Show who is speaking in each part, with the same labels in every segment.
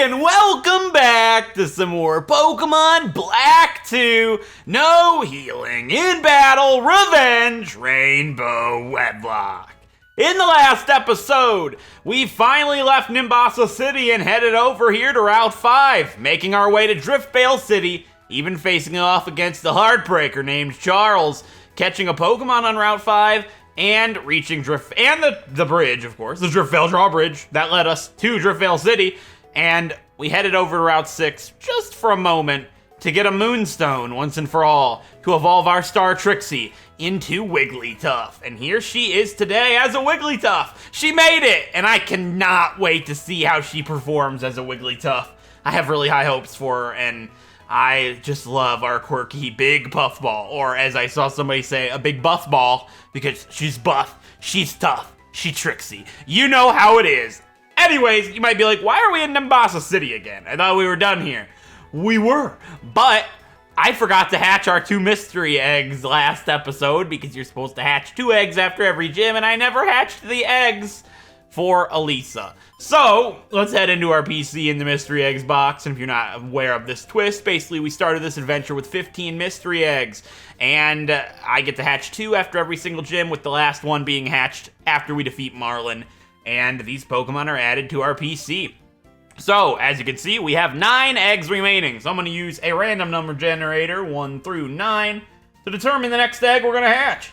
Speaker 1: and welcome back to some more Pokemon Black 2 No Healing in Battle Revenge Rainbow Wedlocke. In the last episode, we finally left Nimbasa City and headed over here to Route 5, making our way to Driftveil City, even facing off against the Heartbreaker named Charles, catching a Pokemon on Route 5, and reaching the bridge, of course, the Driftveil drawbridge that led us to Driftveil City, and we headed over to Route 6 just for a moment to get a Moonstone once and for all to evolve our star Trixie into Wigglytuff. And here she is today as a Wigglytuff. She made it, and I cannot wait to see how she performs as a Wigglytuff. I have really high hopes for her, and I just love our quirky big puffball, or as I saw somebody say, a big buff ball, because she's buff, she's tough, she's Trixie. You know how it is. Anyways, you might be like, why are we in Nimbasa City again? I thought we were done here. We were, but I forgot to hatch our 2 mystery eggs last episode, because you're supposed to hatch 2 eggs after every gym, and I never hatched the eggs for Elisa. So, let's head into our PC in the mystery eggs box, and if you're not aware of this twist, basically we started this adventure with 15 mystery eggs, and I get to hatch 2 after every single gym, with the last one being hatched after we defeat Marlin, and these Pokemon are added to our PC. So, as you can see, we have 9 eggs remaining, so I'm going to use a random number generator, 1 through 9, to determine the next egg we're going to hatch,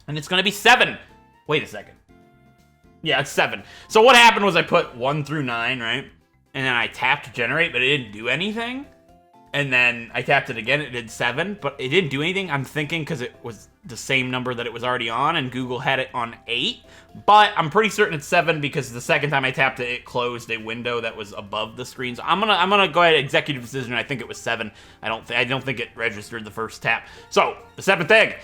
Speaker 1: and it's going to be 7. Wait a second. Yeah, it's 7. So what happened was I put 1 through 9, right? And then I tapped generate, but it didn't do anything. And then I tapped it again, it did 7, but it didn't do anything. I'm thinking because it was the same number that it was already on, and Google had it on 8. But I'm pretty certain it's 7 because the second time I tapped it, it closed a window that was above the screen. So I'm gonna go ahead, executive decision. I think it was 7. I don't think it registered the first tap. So the 7th egg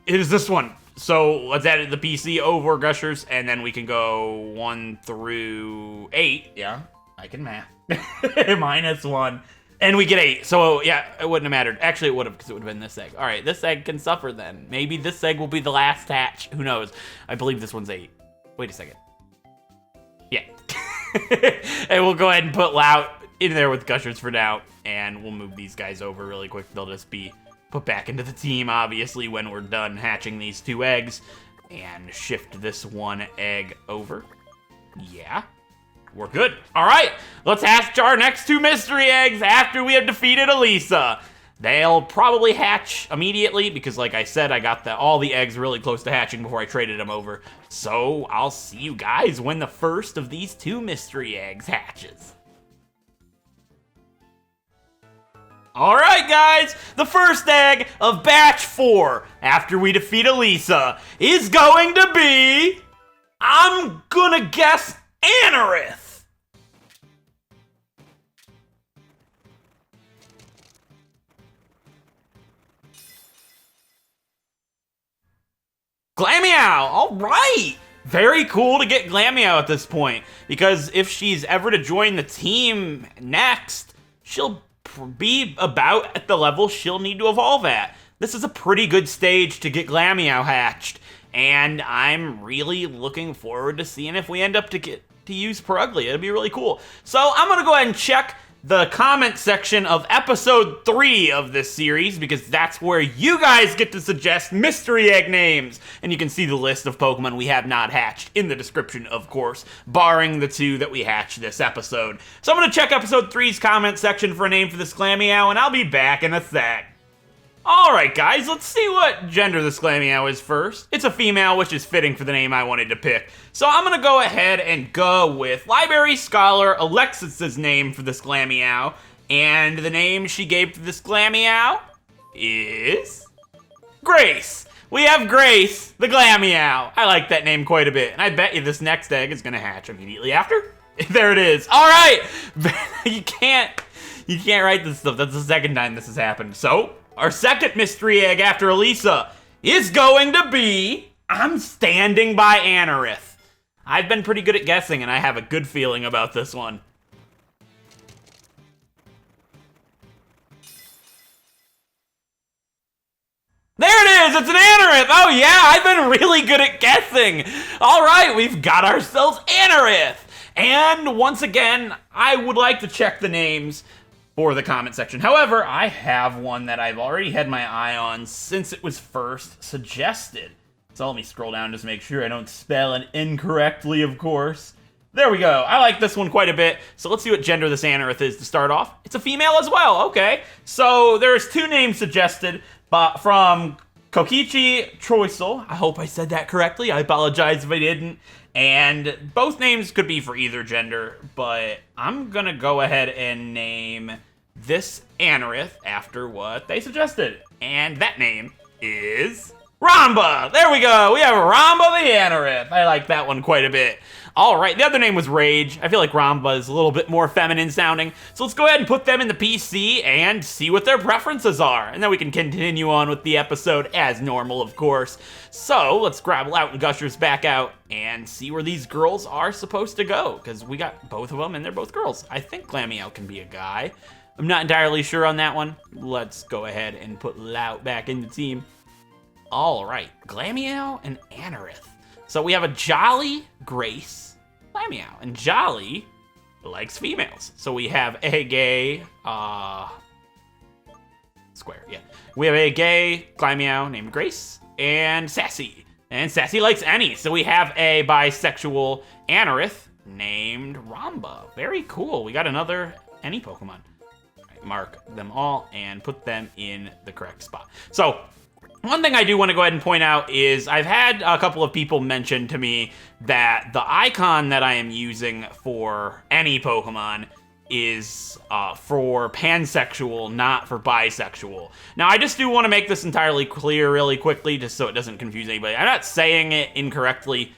Speaker 1: is this one. So let's add it to the PC over Gushers, and then we can go 1 through 8. Yeah, I can math. -1. And we get 8. So yeah, it wouldn't have mattered. Actually, it would have, because it would have been this egg. All right, this egg can suffer then. Maybe this egg will be the last hatch. Who knows? I believe this one's 8. Wait a second. Yeah. And we'll go ahead and put Lout in there with Gushers for now, and we'll move these guys over really quick. They'll just be put back into the team, obviously, when we're done hatching these 2 eggs. And shift this 1 egg over. Yeah, we're good. All right, let's hatch our next 2 mystery eggs after we have defeated Elisa. They'll probably hatch immediately because, like I said, I got all the eggs really close to hatching before I traded them over. So I'll see you guys when the first of these 2 mystery eggs hatches. Alright guys, the first egg of batch 4 after we defeat Elisa is going to be, I'm gonna guess, Anorith. Glameow, alright! Very cool to get Glameow at this point, because if she's ever to join the team next, she'll be about at the level she'll need to evolve at. This is a pretty good stage to get Glameow hatched, and I'm really looking forward to seeing if we end up to use Purugly. It'll be really cool. So I'm gonna go ahead and check the comment section of episode 3 of this series, because that's where you guys get to suggest mystery egg names. And you can see the list of Pokemon we have not hatched in the description, of course, barring the 2 that we hatched this episode. So I'm going to check episode 3's comment section for a name for this Glameow, and I'll be back in a sec. Alright guys, let's see what gender this Glameow is first. It's a female, which is fitting for the name I wanted to pick. So I'm gonna go ahead and go with Library Scholar Alexis's name for this Glameow. And the name she gave to this Glameow is Grace. We have Grace, the Glameow. I like that name quite a bit, and I bet you this next egg is gonna hatch immediately after. There it is. Alright! You can't write this stuff. That's the second time this has happened. So our second mystery egg after Elisa is going to be, I'm standing by Anorith. I've been pretty good at guessing, and I have a good feeling about this one. There it is! It's an Anorith! Oh yeah, I've been really good at guessing! Alright, we've got ourselves Anorith! And once again, I would like to check the names for the comment section. However, I have one that I've already had my eye on since it was first suggested. So let me scroll down just to make sure I don't spell it incorrectly, of course. There we go. I like this one quite a bit. So let's see what gender this Anorith is to start off. It's a female as well. Okay. So there's 2 names suggested from Kokichi Troisel. I hope I said that correctly. I apologize if I didn't. And both names could be for either gender, but I'm gonna go ahead and name this Anorith after what they suggested. And that name is Ramba! There we go! We have Ramba the Anorith. I like that one quite a bit. Alright, the other name was Rage. I feel like Ramba is a little bit more feminine sounding. So let's go ahead and put them in the PC and see what their preferences are. And then we can continue on with the episode as normal, of course. So let's grab Lout and Gushers back out and see where these girls are supposed to go. Because we got both of them and they're both girls. I think Glameow can be a guy. I'm not entirely sure on that one. Let's go ahead and put Lout back in the team. Alright, Glameow and Anorith. So we have a Jolly, Grace, Glameow, and Jolly likes females. So we have a gay, square, yeah. We have a gay Glameow named Grace, and Sassy. And Sassy likes any. So we have a bisexual Anorith named Ramba. Very cool. We got another any Pokemon. Right, mark them all and put them in the correct spot. So one thing I do want to go ahead and point out is I've had a couple of people mention to me that the icon that I am using for any Pokemon is for pansexual, not for bisexual. Now, I just do want to make this entirely clear really quickly, just so it doesn't confuse anybody. I'm not saying it incorrectly,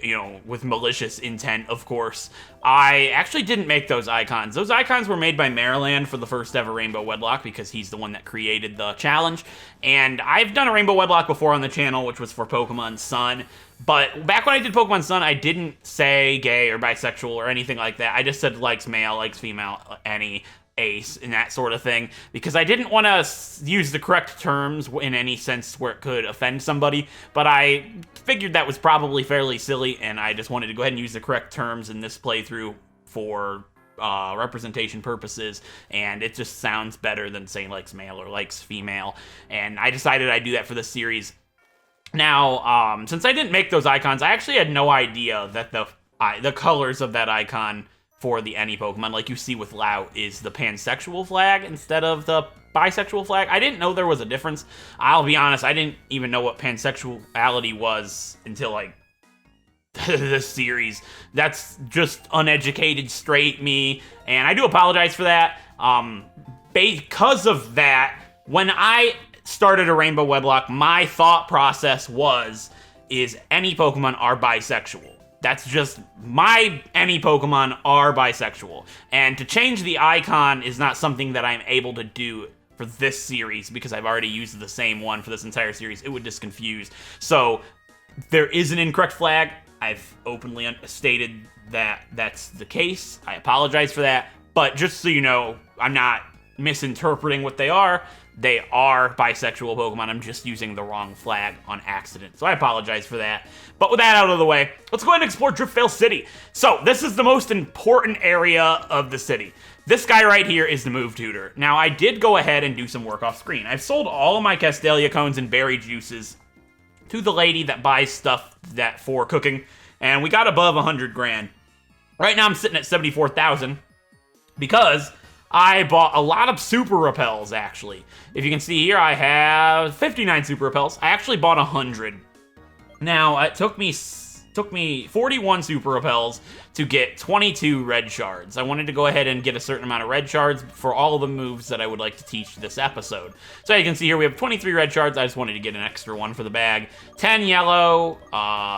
Speaker 1: you know, with malicious intent, of course. I actually didn't make those icons. Those icons were made by Maryland for the first ever Rainbow Wedlocke because he's the one that created the challenge. And I've done a Rainbow Wedlocke before on the channel, which was for Pokemon Sun. But back when I did Pokemon Sun, I didn't say gay or bisexual or anything like that. I just said likes male, likes female, any, ace, and that sort of thing, because I didn't want to use the correct terms in any sense where it could offend somebody, but I figured that was probably fairly silly, and I just wanted to go ahead and use the correct terms in this playthrough for representation purposes, and it just sounds better than saying likes male or likes female, and I decided I'd do that for this series. Now, since I didn't make those icons, I actually had no idea that the colors of that icon for the any Pokemon, like you see with Lout, is the pansexual flag instead of the bisexual flag. I didn't know there was a difference. I'll be honest, I didn't even know what pansexuality was until, like, this series. That's just uneducated, straight me, and I do apologize for that. Because of that, when I started a Rainbow Wedlocke, my thought process is any Pokemon are bisexual. That's just any Pokemon are bisexual. And to change the icon is not something that I'm able to do for this series because I've already used the same one for this entire series. It would just confuse. So there is an incorrect flag. I've openly stated that that's the case. I apologize for that. But just so you know, I'm not misinterpreting what they are. They are bisexual Pokemon. I'm just using the wrong flag on accident. So I apologize for that. But with that out of the way, let's go ahead and explore Driftveil City. So this is the most important area of the city. This guy right here is the move tutor. Now, I did go ahead and do some work off screen. I've sold all of my Castelia cones and berry juices to the lady that buys stuff for cooking, and we got above 100 grand. Right now, I'm sitting at 74,000 because I bought a lot of super repels, actually. If you can see here, I have 59 super repels. I actually bought 100. Now, it took me 41 super repels to get 22 red shards. I wanted to go ahead and get a certain amount of red shards for all of the moves that I would like to teach this episode. So you can see here we have 23 red shards. I just wanted to get an extra one for the bag. 10 yellow,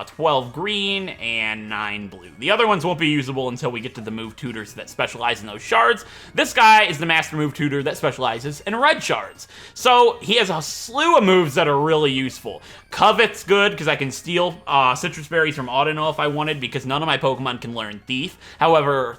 Speaker 1: 12 green, and 9 blue. The other ones won't be usable until we get to the move tutors that specialize in those shards. This guy is the master move tutor that specializes in red shards. So he has a slew of moves that are really useful. Covet's good because I can steal citrus berries from Audino if I wanted, because none of my Pokemon can learn Thief. However,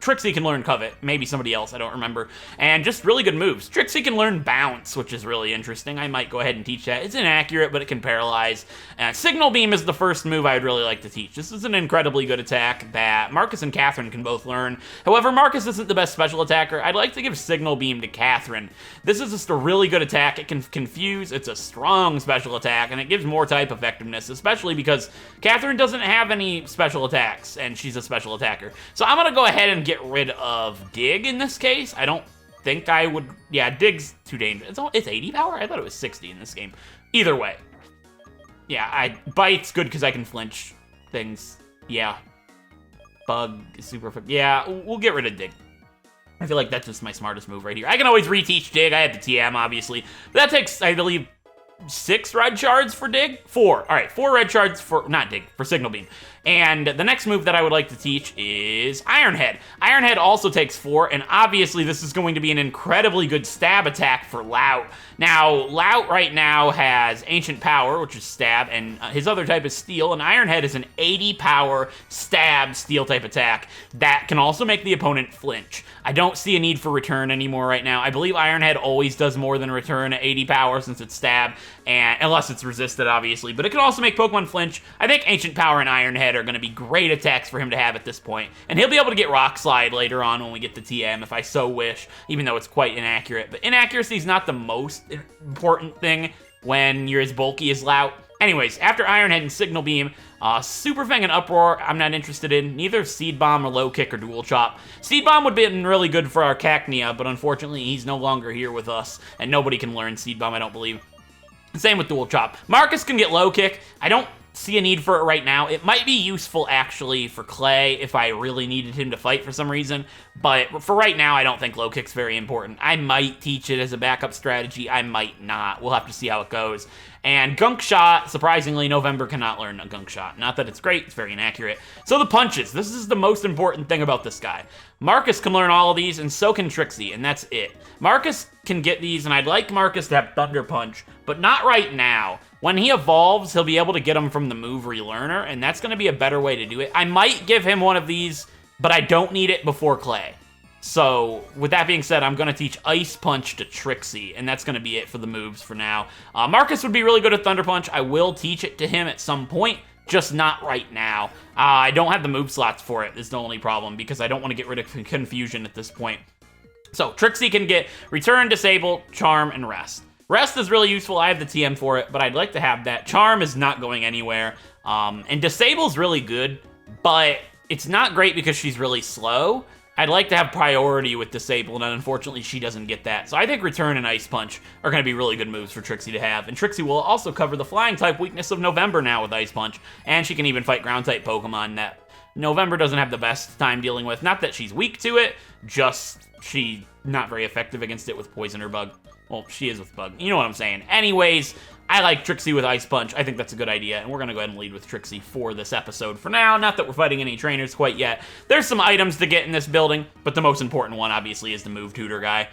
Speaker 1: Trixie can learn Covet, maybe somebody else, I don't remember, and just really good moves. Trixie can learn Bounce, which is really interesting. I might go ahead and teach that. It's inaccurate, but it can paralyze. Signal Beam is the first move I would really like to teach. This is an incredibly good attack that Marcus and Catherine can both learn. However, Marcus isn't the best special attacker. I'd like to give Signal Beam to Catherine. This is just a really good attack. It can confuse, it's a strong special attack, and it gives more type effectiveness, especially because Catherine doesn't have any special attacks, and she's a special attacker. So I'm gonna go ahead and get rid of Dig in this case. I don't think I would, yeah, Dig's too dangerous. It's 80 power? I thought it was 60 in this game. Either way. Yeah, Bite's good because I can flinch things. Yeah. Bug is super, yeah, we'll get rid of Dig. I feel like that's just my smartest move right here. I can always reteach Dig. I have the TM, obviously. But that takes, I believe, 6 red shards for Dig? 4. All right, 4 red shards for, not Dig, for Signal Beam. And the next move that I would like to teach is Iron Head. Iron Head also takes 4, and obviously this is going to be an incredibly good stab attack for Lout. Now, Lout right now has Ancient Power, which is stab, and his other type is Steel, and Iron Head is an 80 power stab steel type attack that can also make the opponent flinch. I don't see a need for return anymore right now. I believe Iron Head always does more than return at 80 power since it's stab, and unless it's resisted, obviously, but it can also make Pokemon flinch. I think Ancient Power and Iron Head are going to be great attacks for him to have at this point, and he'll be able to get Rock Slide later on when we get the TM if I so wish, even though it's quite inaccurate. But inaccuracy is not the most important thing when you're as bulky as Lout. Anyways, after Iron Head and Signal Beam, Super Fang and Uproar, I'm not interested in. Neither Seed Bomb or Low Kick or Dual Chop. Seed Bomb would have been really good for our Cacnea, but unfortunately he's no longer here with us, and nobody can learn Seed Bomb, I don't believe. Same with Dual Chop. Marcus can get Low Kick. I don't see a need for it right now. It might be useful, actually, for Clay if I really needed him to fight for some reason, but for right now, I don't think Low Kick's very important. I might teach it as a backup strategy. I might not. We'll have to see how it goes. And Gunk Shot, surprisingly, November cannot learn a Gunk Shot. Not that it's great, it's very inaccurate. So the punches. This is the most important thing about this guy. Marcus can learn all of these, and so can Trixie, and that's it. Marcus can get these, and I'd like Marcus to have Thunder Punch, but not right now. When he evolves, he'll be able to get them from the move relearner, and that's going to be a better way to do it. I might give him one of these, but I don't need it before Clay. So, with that being said, I'm going to teach Ice Punch to Trixie, and that's going to be it for the moves for now. Marcus would be really good at Thunder Punch. I will teach it to him at some point, just not right now. I don't have the move slots for it, is the only problem, because I don't want to get rid of Confusion at this point. So, Trixie can get Return, Disable, Charm, and Rest. Rest is really useful. I have the TM for it, but I'd like to have that. Charm is not going anywhere. And Disable's really good, but it's not great because she's really slow. I'd like to have priority with Disable, and unfortunately she doesn't get that. So I think Return and Ice Punch are going to be really good moves for Trixie to have. And Trixie will also cover the Flying type weakness of November now with Ice Punch. And she can even fight Ground type Pokemon that November doesn't have the best time dealing with. Not that she's weak to it, just she's not very effective against it with Poison or Bug. Well, she is with Bug. You know what I'm saying. Anyways, I like Trixie with Ice Punch. I think that's a good idea, and we're going to go ahead and lead with Trixie for this episode for now. Not that we're fighting any trainers quite yet. There's some items to get in this building, but the most important one, obviously, is the Move Tutor guy.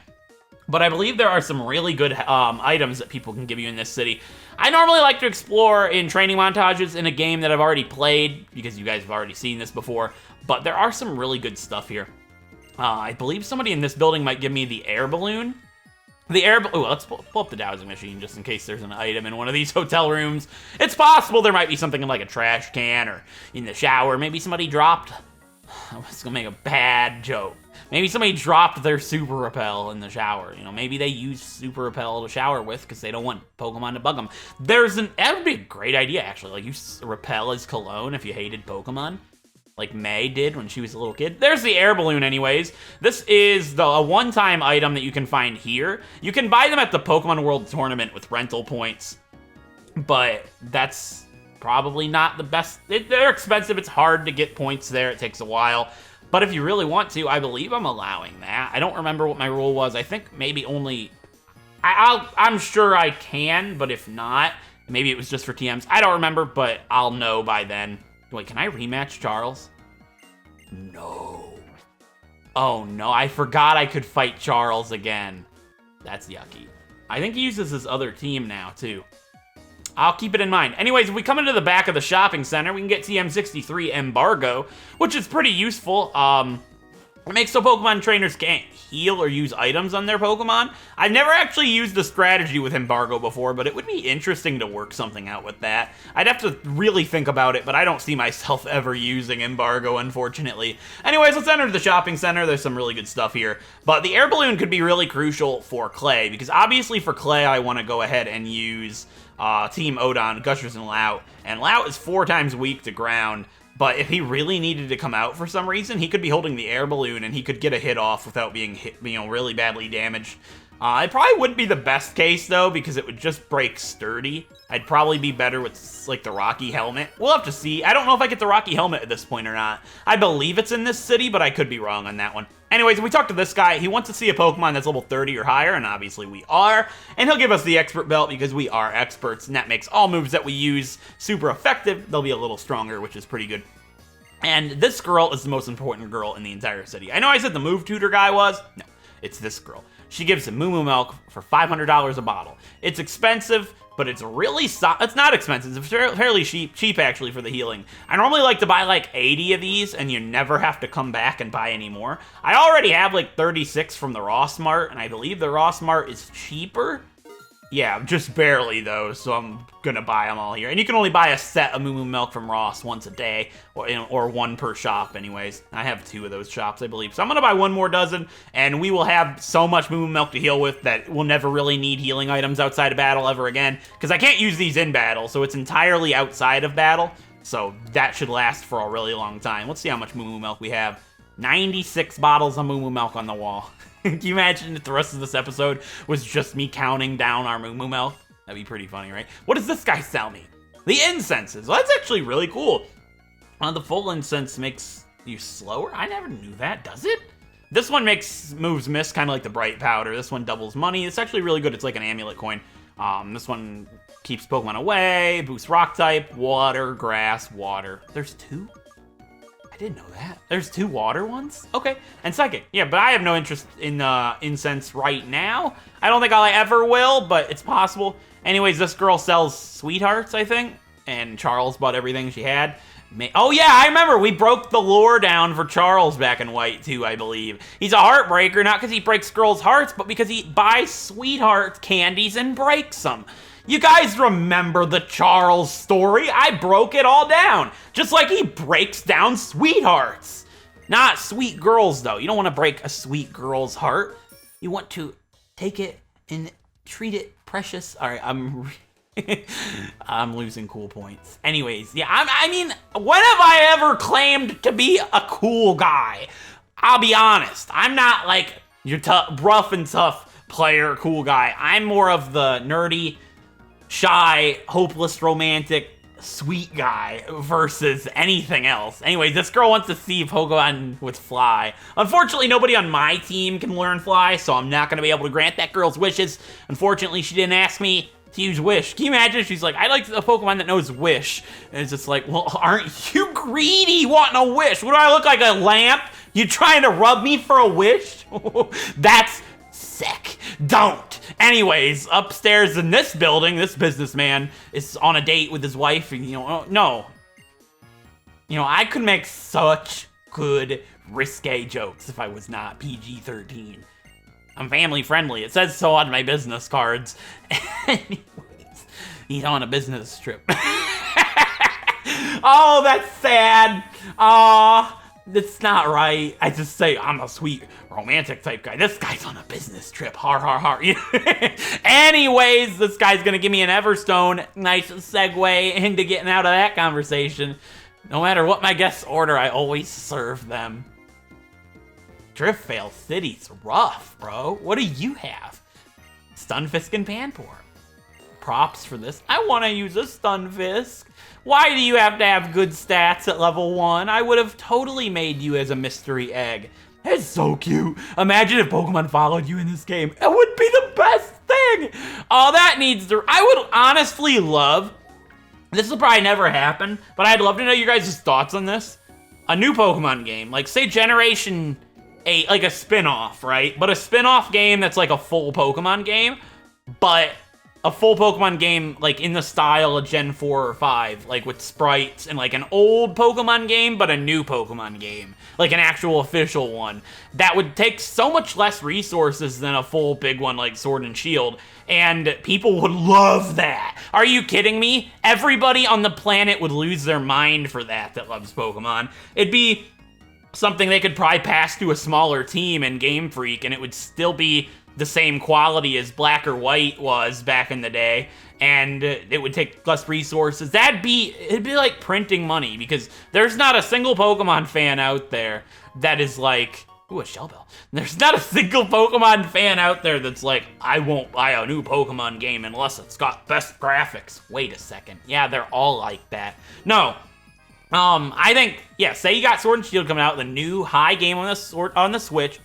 Speaker 1: But I believe there are some really good items that people can give you in this city. I normally like to explore in training montages in a game that I've already played, because you guys have already seen this before, but there are some really good stuff here. I believe somebody in this building might give me the air balloon. Let's pull up the dowsing machine just in case there's an item in one of these hotel rooms. It's possible there might be something in like a trash can or in the shower. Maybe somebody dropped... I was gonna make a bad joke. Maybe somebody dropped their Super Repel in the shower. You know, maybe they use Super Repel to shower with because they don't want Pokemon to bug them. That would be a great idea, actually. Like, use Repel as cologne if you hated Pokemon, like May did when she was a little kid. There's the air balloon anyways. This is a one-time item that you can find here. You can buy them at the Pokemon World Tournament with rental points, but that's probably not the best. They're expensive. It's hard to get points there. It takes a while. But if you really want to, I believe I'm allowing that. I don't remember what my rule was. I think maybe only... I'm sure I can, but if not, maybe it was just for TMs. I don't remember, but I'll know by then. Wait, can I rematch Charles? No. Oh, no. I forgot I could fight Charles again. That's yucky. I think he uses his other team now, too. I'll keep it in mind. Anyways, if we come into the back of the shopping center, we can get TM63 Embargo, which is pretty useful. It makes so Pokemon trainers can't heal or use items on their Pokemon. I've never actually used the strategy with Embargo before, but it would be interesting to work something out with that. I'd have to really think about it, but I don't see myself ever using Embargo, unfortunately. Anyways, let's enter the shopping center. There's some really good stuff here. But the air balloon could be really crucial for Clay, because obviously for Clay, I want to go ahead and use Team Odon, Gushers, and Lout. And Lout is 4 times weak to ground. But if he really needed to come out for some reason, he could be holding the air balloon and he could get a hit off without being hit, really badly damaged. It probably wouldn't be the best case though, because it would just break sturdy. I'd probably be better with like the Rocky helmet. We'll have to see. I don't know if I get the Rocky helmet at this point or not. I believe it's in this city, but I could be wrong on that one. Anyways, we talked to this guy. He wants to see a Pokemon that's level 30 or higher, and obviously we are. And he'll give us the expert belt because we are experts, and that makes all moves that we use super effective. They'll be a little stronger, which is pretty good. And this girl is the most important girl in the entire city. I know I said the move tutor guy was. No, it's this girl. She gives Moo Moo milk for $500 a bottle. It's expensive, but it's really it's not expensive. It's fairly cheap actually for the healing. I normally like to buy like 80 of these, and you never have to come back and buy any more. I already have like 36 from the Ross Mart, and I believe the Ross Mart is cheaper. Yeah, just barely though, so I'm gonna buy them all here. And you can only buy a set of Moo Moo milk from Ross once a day, or 1 per shop anyways. I have 2 of those shops, I believe. So I'm gonna buy 1 more dozen, and we will have so much Moo Moo milk to heal with that we'll never really need healing items outside of battle ever again, because I can't use these in battle, so it's entirely outside of battle. So that should last for a really long time. Let's see how much Moo Moo milk we have. 96 bottles of Moo Moo milk on the wall. Can you imagine if the rest of this episode was just me counting down our Moo Moo milk? That'd be pretty funny, right? What does this guy sell me? The incenses. Well, that's actually really cool. The full incense makes you slower? I never knew that, does it? This one makes moves miss, kind of like the bright powder. This one doubles money. It's actually really good. It's like an amulet coin. This one keeps Pokemon away, boosts rock type, water, grass, water. There's 2? I didn't know that. There's 2 water ones? Okay. And psychic. Yeah, but I have no interest in incense right now. I don't think I ever will, but it's possible. Anyways, this girl sells sweethearts, I think. And Charles bought everything she had. Oh yeah, I remember. We broke the lore down for Charles back in White too, I believe. He's a heartbreaker, not because he breaks girls' hearts, but because he buys sweetheart candies and breaks them. You guys remember the Charles story? I broke it all down. Just like he breaks down sweethearts. Not sweet girls, though. You don't want to break a sweet girl's heart. You want to take it and treat it precious. All right, I'm losing cool points. Anyways, yeah, I mean, when have I ever claimed to be a cool guy? I'll be honest. I'm not like your rough and tough player cool guy. I'm more of the nerdy, shy, hopeless, romantic, sweet guy versus anything else. Anyway, this girl wants to see Pokemon with Fly. Unfortunately, nobody on my team can learn Fly, so I'm not going to be able to grant that girl's wishes. Unfortunately, she didn't ask me to use Wish. Can you imagine if she's like, I like a Pokemon that knows Wish? And it's just like, well, aren't you greedy wanting a wish? What do I look like, a lamp? You trying to rub me for a wish? That's sick. Don't. Anyways, upstairs in this building, this businessman is on a date with his wife, and no. I could make such good risque jokes if I was not PG-13. I'm family friendly. It says so on my business cards. Anyways, he's on a business trip. Oh, that's sad. Aw. That's not right. I just say I'm a sweet romantic type guy. This guy's on a business trip. Har, har, har. Anyways, this guy's gonna give me an Everstone. Nice segue into getting out of that conversation. No matter what my guests order, I always serve them. Driftveil City's rough, bro. What do you have? Stunfisk and Panpour. Props for this. I want to use a Stunfisk. Why do you have to have good stats at level 1? I would have totally made you as a mystery egg. It's so cute. Imagine if Pokemon followed you in this game. It would be the best thing. Oh, that needs to... I would honestly love... This will probably never happen, but I'd love to know your guys' thoughts on this. A new Pokemon game. Like, say Generation 8, like a spin-off, right? But a spin-off game that's like a full Pokemon game, but a full Pokemon game, like, in the style of Gen 4 or 5, like, with sprites, and, like, an old Pokemon game, but a new Pokemon game. Like, an actual official one. That would take so much less resources than a full big one like Sword and Shield, and people would love that. Are you kidding me? Everybody on the planet would lose their mind for that loves Pokemon. It'd be something they could probably pass to a smaller team in Game Freak, and it would still be the same quality as Black or White was back in the day, and it would take less resources. It'd be like printing money, because there's not a single Pokemon fan out there that is like, ooh, a Shell Bell. There's not a single Pokemon fan out there that's like, I won't buy a new Pokemon game unless it's got best graphics. Wait a second. Yeah, they're all like that. No. I think, yeah, say you got Sword and Shield coming out, the new high game on the Switch,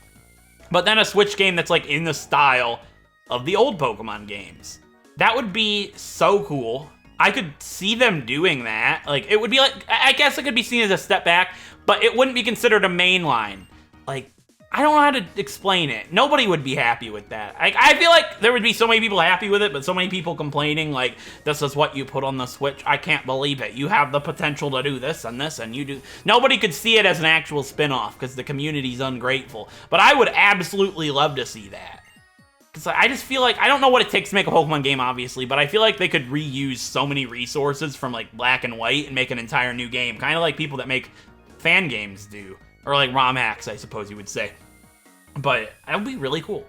Speaker 1: but then a Switch game that's like in the style of the old Pokemon games. That would be so cool. I could see them doing that. Like, it would be like, I guess it could be seen as a step back, but it wouldn't be considered a mainline. Like, I don't know how to explain it. Nobody would be happy with that. I feel like there would be so many people happy with it, but so many people complaining, like, this is what you put on the Switch. I can't believe it. You have the potential to do this, and you do. Nobody could see it as an actual spin-off, because the community's ungrateful. But I would absolutely love to see that. Because I just feel like, I don't know what it takes to make a Pokemon game, obviously, but I feel like they could reuse so many resources from, like, Black and White and make an entire new game. Kind of like people that make fan games do. Or like ROM hacks, I suppose you would say. But that would be really cool.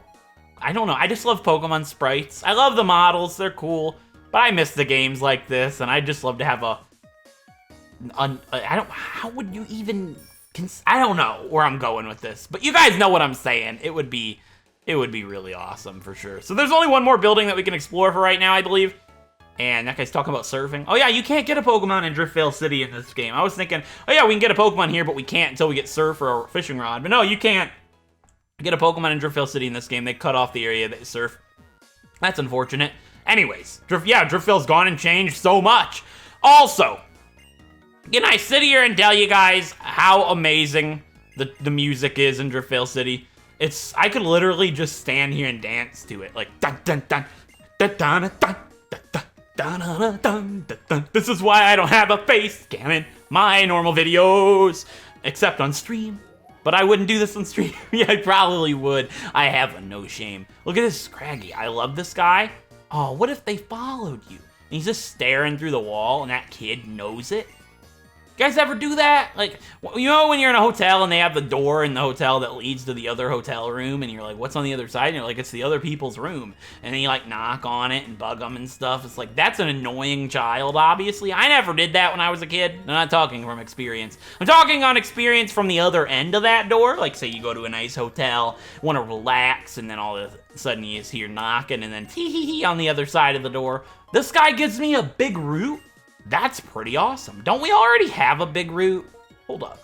Speaker 1: I don't know. I just love Pokemon sprites. I love the models. They're cool. But I miss the games like this, and I just love to have how would you even... I don't know where I'm going with this. But you guys know what I'm saying. It would be really awesome for sure. So there's only one more building that we can explore for right now, I believe. And that guy's talking about surfing. Oh yeah, you can't get a Pokemon in Driftveil City in this game. I was thinking, oh yeah, we can get a Pokemon here, but we can't until we get Surf or a fishing rod. But no, you can't get a Pokemon in Driftveil City in this game. They cut off the area that is Surf. That's unfortunate. Anyways, Driftveil's gone and changed so much. Also, can I sit here and tell you guys how amazing the music is in Driftveil City? I could literally just stand here and dance to it. Like, dun dun dun dun dun dun dun dun. Dun, dun, dun, dun, dun. This is why I don't have a face cam in my normal videos, except on stream. But I wouldn't do this on stream. Yeah, I probably would. I have no shame. Look at this Scraggy. I love this guy. Oh, what if they followed you? And he's just staring through the wall and that kid knows it? You guys ever do that? Like, you know when you're in a hotel and they have the door in the hotel that leads to the other hotel room and you're like, what's on the other side? And you're like, it's the other people's room. And then you like knock on it and bug them and stuff. It's like, that's an annoying child, obviously. I never did that when I was a kid. I'm not talking from experience. I'm talking on experience from the other end of that door. Like, say you go to a nice hotel, want to relax, and then all of a sudden you hear knocking and then tee-hee-hee on the other side of the door. This guy gives me a big root. That's pretty awesome. Don't we already have a big root? Hold up.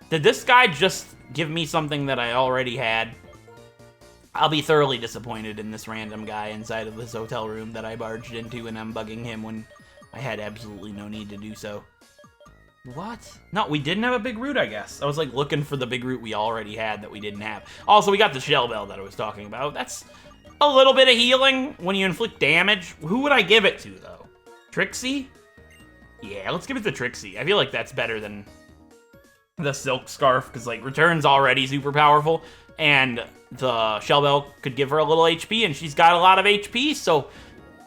Speaker 1: Did this guy just give me something that I already had? I'll be thoroughly disappointed in this random guy inside of this hotel room that I barged into, and I'm bugging him when I had absolutely no need to do so. What? No, we didn't have a big root, I guess. I was like looking for the big root we already had that we didn't have. Also, we got the Shell Bell that I was talking about. That's a little bit of healing when you inflict damage. Who would I give it to, though? Trixie? Yeah, let's give it to Trixie. I feel like that's better than the Silk Scarf, because, like, Return's already super powerful, and the Shell Bell could give her a little HP, and she's got a lot of HP, so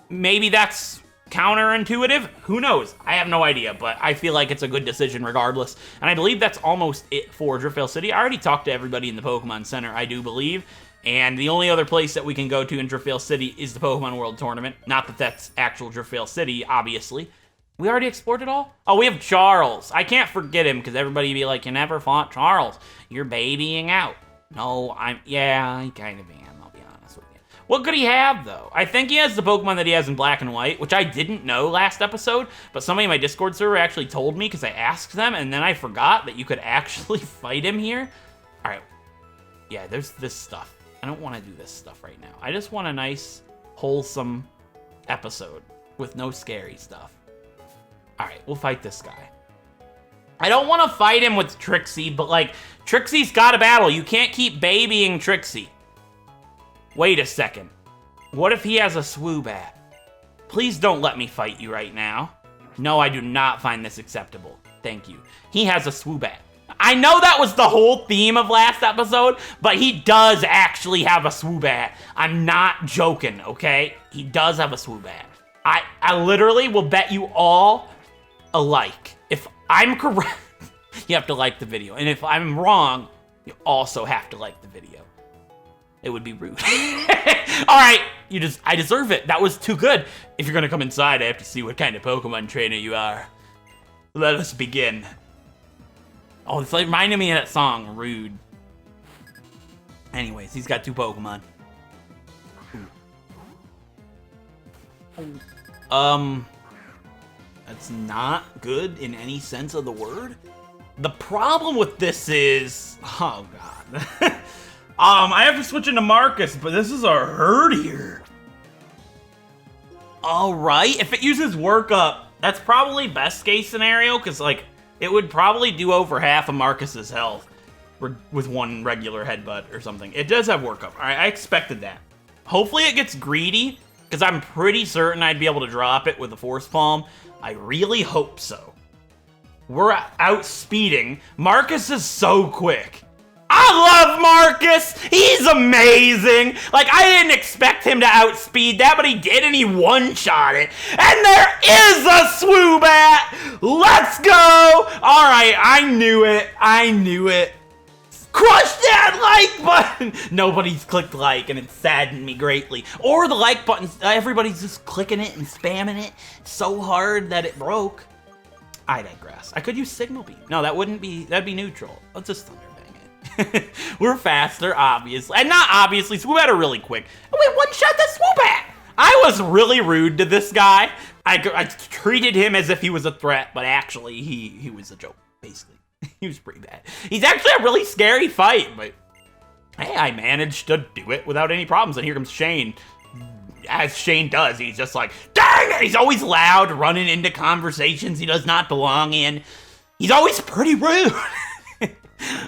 Speaker 1: maybe that's counterintuitive? Who knows? I have no idea, but I feel like it's a good decision regardless, and I believe that's almost it for Driftveil City. I already talked to everybody in the Pokemon Center, I do believe, and the only other place that we can go to in Driftveil City is the Pokemon World Tournament. Not that that's actual Driftveil City, obviously. We already explored it all? Oh, we have Charles. I can't forget him, because everybody be like, you never fought Charles. You're babying out. No, yeah, I kind of am, I'll be honest with you. What could he have, though? I think he has the Pokemon that he has in Black and White, which I didn't know last episode, but somebody in my Discord server actually told me, because I asked them, and then I forgot that you could actually fight him here. All right. Yeah, there's this stuff. I don't want to do this stuff right now. I just want a nice, wholesome episode with no scary stuff. Alright, we'll fight this guy. I don't want to fight him with Trixie, but, like, Trixie's got a battle. You can't keep babying Trixie. Wait a second. What if he has a Swoobat? Please don't let me fight you right now. No, I do not find this acceptable. Thank you. He has a Swoobat. I know that was the whole theme of last episode, but he does actually have a Swoobat. I'm not joking, okay? He does have a Swoobat. I literally will bet you all a like. If I'm correct, you have to like the video. And if I'm wrong, you also have to like the video. It would be rude. All right, I deserve it. That was too good. If you're gonna come inside, I have to see what kind of Pokemon trainer you are. Let us begin. Oh, it's like reminding me of that song, Rude. Anyways, he's got 2 Pokemon. That's not good in any sense of the word. The problem with this is, oh god. I have to switch into Marcus, but this is a Herdier. All right, if it uses workup, that's probably best case scenario, because like it would probably do over half of Marcus's health with 1 regular headbutt or something. It does have workup. All right, I expected that. Hopefully it gets greedy, because I'm pretty certain I'd be able to drop it with a Force Palm. I really hope so. We're outspeeding. Marcus is so quick. I love Marcus! He's amazing! Like, I didn't expect him to outspeed that, but he did, and he one-shot it. And there is a Swoobat! Let's go! Alright, I knew it. I knew it. Crush that like button! Nobody's clicked like, and it saddened me greatly. Or the like button, everybody's just clicking it and spamming it so hard that it broke. I digress. I could use Signal Beam. No, that'd be neutral. Let's just Thunder Bang it. We're faster, obviously. And not obviously, Swoobat are really quick. And we one-shot the Swoobat! I was really rude to this guy. I treated him as if he was a threat, but actually, he was a joke, basically. He was pretty bad. He's actually a really scary fight, but hey, I managed to do it without any problems. And here comes Shane. As Shane does, he's just like, dang it! He's always loud, running into conversations he does not belong in. He's always pretty rude.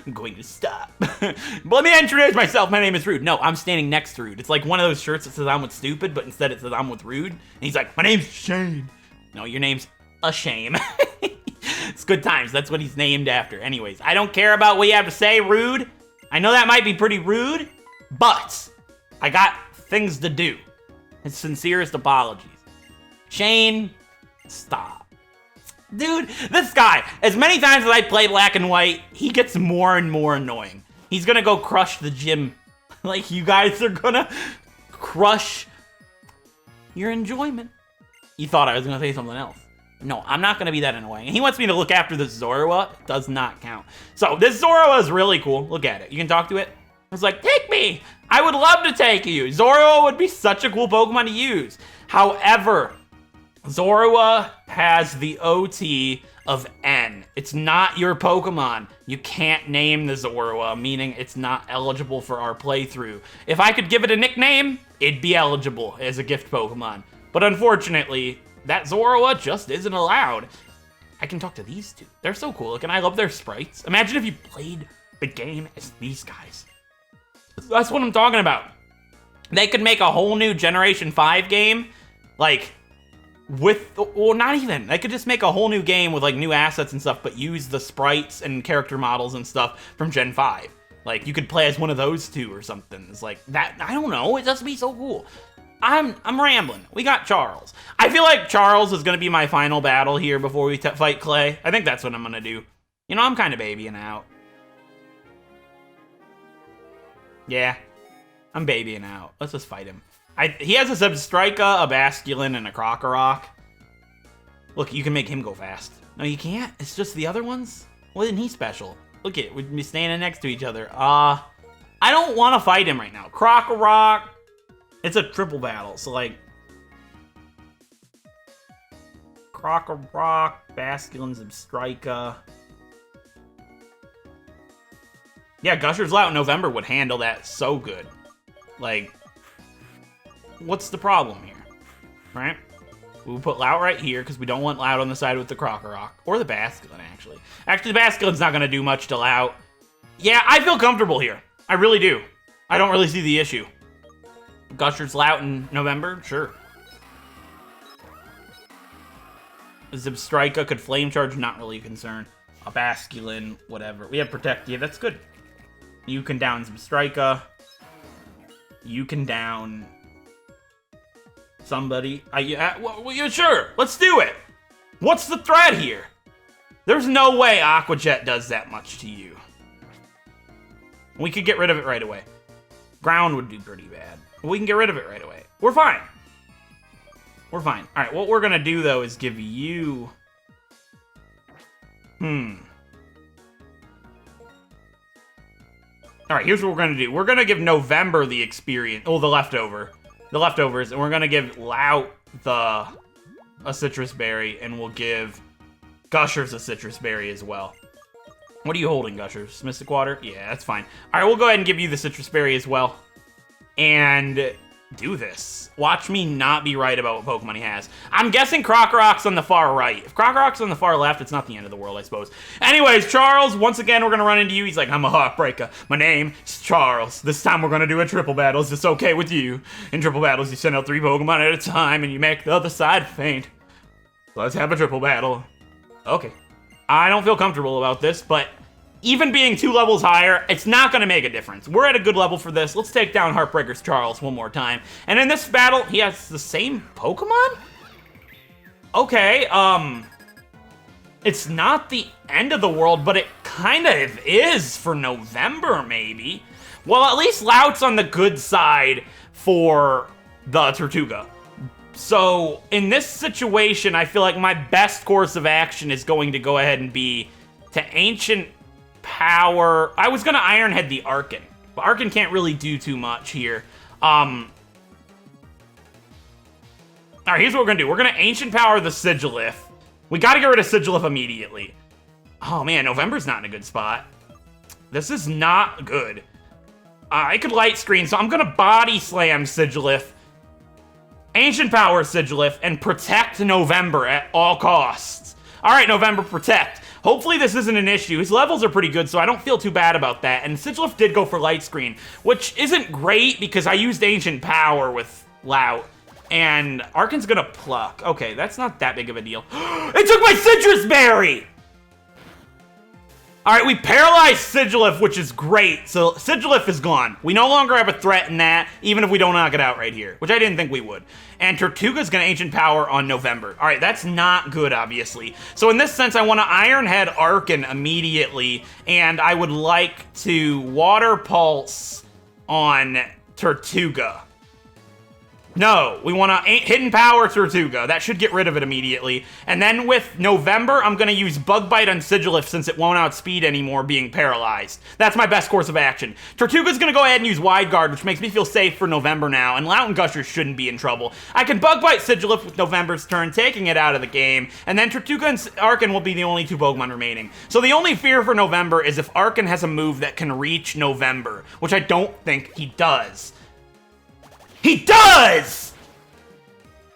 Speaker 1: I'm going to stop. But let me introduce myself. My name is Rude. No, I'm standing next to Rude. It's like one of those shirts that says I'm with Stupid, but instead it says I'm with Rude. And he's like, my name's Shane. No, your name's a shame. It's good times. That's what he's named after. Anyways, I don't care about what you have to say, Rude. I know that might be pretty rude, but I got things to do. His sincerest apologies. Shane, stop. Dude, this guy, as many times as I play Black and White, he gets more and more annoying. He's gonna go crush the gym. Like, you guys are gonna crush your enjoyment. You thought I was gonna say something else. No, I'm not gonna be that annoying. And he wants me to look after this Zora. It does not count. So, this Zora is really cool. Look at it. You can talk to it. It's like, take me! I would love to take you! Zora would be such a cool Pokemon to use. However, Zora has the OT of N. It's not your Pokemon. You can't name the Zora, meaning it's not eligible for our playthrough. If I could give it a nickname, it'd be eligible as a gift Pokemon. But unfortunately, that Zora just isn't allowed. I can talk to these two. They're so cool looking. I love their sprites. Imagine if you played the game as these guys. That's what I'm talking about. They could make a whole new Generation 5 game, like, with, well, not even. They could just make a whole new game with, like, new assets and stuff, but use the sprites and character models and stuff from Gen 5. Like, you could play as one of those two or something. It's like, that, I don't know, it just be so cool. I'm rambling. We got Charles. I feel like Charles is going to be my final battle here before we fight Clay. I think that's what I'm going to do. You know, I'm kind of babying out. Yeah, I'm babying out. Let's just fight him. He has a Substrika, a Basculin, and a Krokorok. Look, you can make him go fast. No, you can't. It's just the other ones. Well, isn't he special? Look at it. We'd be standing next to each other. I don't want to fight him right now. Krokorok. It's a triple battle, so like... Krokorok, Basculin, Substrika... Yeah, Gusher's Loud in November would handle that so good. Like, what's the problem here? Right? We'll put Loud right here, because we don't want Loud on the side with the Krokorok. Or the Basculin, actually. Actually, the Basculin's not going to do much to Loud. Yeah, I feel comfortable here. I really do. I don't really see the issue. Gusher's Loud in November? Sure. Zebstrika could Flame Charge, not really a concern. A Basculin, whatever. We have Protect. Yeah, that's good. You can down Zebstrika. You can down somebody. Well, sure, let's do it. What's the threat here? There's no way Aqua Jet does that much to you. We could get rid of it right away. Ground would do pretty bad. We can get rid of it right away. We're fine. We're fine. All right, what we're gonna do though is give you... All right, here's what we're gonna do. We're gonna give November the experience. Oh, the leftovers, and we're gonna give Lout a citrus berry, and we'll give Gushers a citrus berry as well. What are you holding, Gushers? Mystic Water? Yeah, that's fine. All right, we'll go ahead and give you the citrus berry as well. And do this. Watch me not be right about what Pokemon he has. I'm guessing Crocorock's on the far right. If Crocorock's on the far left, it's not the end of the world, I suppose. Anyways, Charles, once again, we're going to run into you. He's like, I'm a Heartbreaker. My name is Charles. This time we're going to do a triple battle. Is this okay with you? In triple battles, you send out 3 Pokemon at a time, and you make the other side faint. Let's have a triple battle. Okay. I don't feel comfortable about this, but even being 2 levels higher, it's not going to make a difference. We're at a good level for this. Let's take down Heartbreaker Charles one more time. And in this battle, he has the same Pokemon? Okay, it's not the end of the world, but it kind of is for November, maybe. Well, at least Lout's on the good side for the Tortuga. So, in this situation, I feel like my best course of action is going to go ahead and be to Ancient Power. I was going to Iron Head the Arcan, but Arcan can't really do too much here. Alright, here's what we're going to do. We're going to Ancient Power the Sigilif. We got to get rid of Sigilif immediately. Oh man, November's not in a good spot. This is not good. I could Light Screen, so I'm going to Body Slam Sigilif, Ancient Power Sigilif, and protect November at all costs. Alright, November, protect. Hopefully this isn't an issue. His levels are pretty good, so I don't feel too bad about that. And Sigilif did go for Light Screen, which isn't great because I used Ancient Power with Lout. And Arcan's gonna Pluck. Okay, that's not that big of a deal. It took my Citrus Berry! Alright, we paralyzed Sigilif, which is great. So Sigilif is gone. We no longer have a threat in that, even if we don't knock it out right here, which I didn't think we would. And Tortuga's gonna Ancient Power on November. Alright, that's not good, obviously. So in this sense, I want to Iron Head Arcan immediately, and I would like to Water Pulse on Tortuga. No, we want to Hidden Power Tortuga. That should get rid of it immediately. And then with November, I'm going to use Bug Bite on Sigilif since it won't outspeed anymore being paralyzed. That's my best course of action. Tortuga's going to go ahead and use Wide Guard, which makes me feel safe for November now, and Lout and Gushers shouldn't be in trouble. I can Bug Bite Sigilif with November's turn, taking it out of the game, and then Tortuga and Arcan will be the only 2 Pokemon remaining. So the only fear for November is if Arcan has a move that can reach November, which I don't think he does. He does!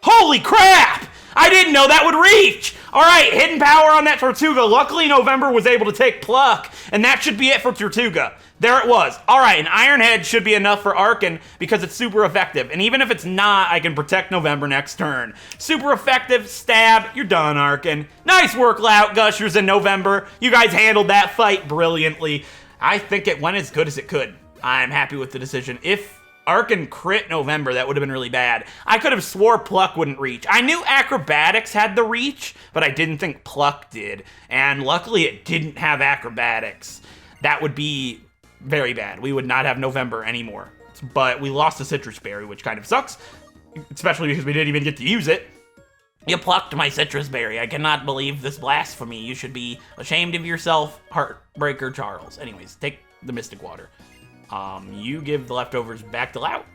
Speaker 1: Holy crap! I didn't know that would reach! Alright, Hidden Power on that Tortuga. Luckily, November was able to take Pluck, and that should be it for Tortuga. There it was. Alright, an Iron Head should be enough for Arcan because it's super effective. And even if it's not, I can protect November next turn. Super effective, stab, you're done, Arcan. Nice work, Lout, Gushers, and November. You guys handled that fight brilliantly. I think it went as good as it could. I'm happy with the decision. If Arcan crit November, that would have been really bad. I could have swore Pluck wouldn't reach. I knew Acrobatics had the reach, but I didn't think Pluck did. And luckily it didn't have Acrobatics. That would be very bad. We would not have November anymore. But we lost a Citrus Berry, which kind of sucks. Especially because we didn't even get to use it. You plucked my Citrus Berry. I cannot believe this blasphemy. You should be ashamed of yourself, Heartbreaker Charles. Anyways, take the Mystic Water. You give the leftovers back to Lout.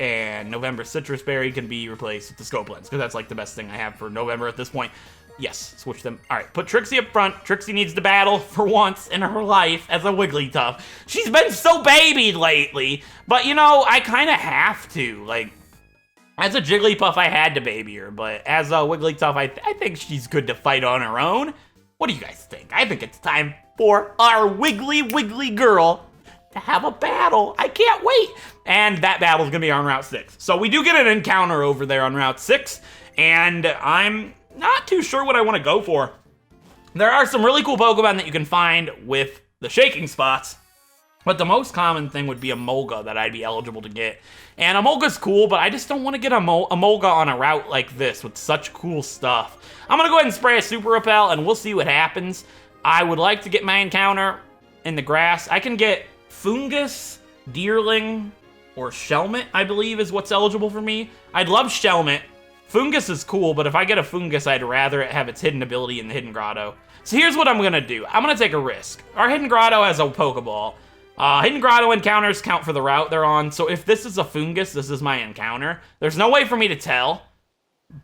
Speaker 1: And November's Citrus Berry can be replaced with the Scope Lens, because that's like the best thing I have for November at this point. Yes, switch them. Alright, put Trixie up front. Trixie needs to battle for once in her life as a Wigglytuff. She's been so babied lately, but you know, I kind of have to. Like, as a Jigglypuff, I had to baby her, but as a Wigglytuff, I think she's good to fight on her own. What do you guys think? I think it's time for our wiggly girl to have a battle. I can't wait. And that battle's gonna be on Route 6. So we do get an encounter over there on Route 6, and I'm not too sure what I want to go for. There are some really cool Pokemon that you can find with the shaking spots, but the most common thing would be a Molga that I'd be eligible to get. And a Molga's cool, but I just don't want to get a Molga on a route like this with such cool stuff. I'm going to go ahead and spray a Super Repel, and we'll see what happens. I would like to get my encounter in the grass. I can get Fungus, Deerling, or Shelmet, I believe is what's eligible for me. I'd love Shelmet. Fungus is cool, but if I get a Fungus, I'd rather it have its hidden ability in the Hidden Grotto. So here's what I'm going to do. I'm going to take a risk. Our Hidden Grotto has a Pokeball. Hidden Grotto encounters count for the route they're on, so if this is a Fungus, this is my encounter. There's no way for me to tell,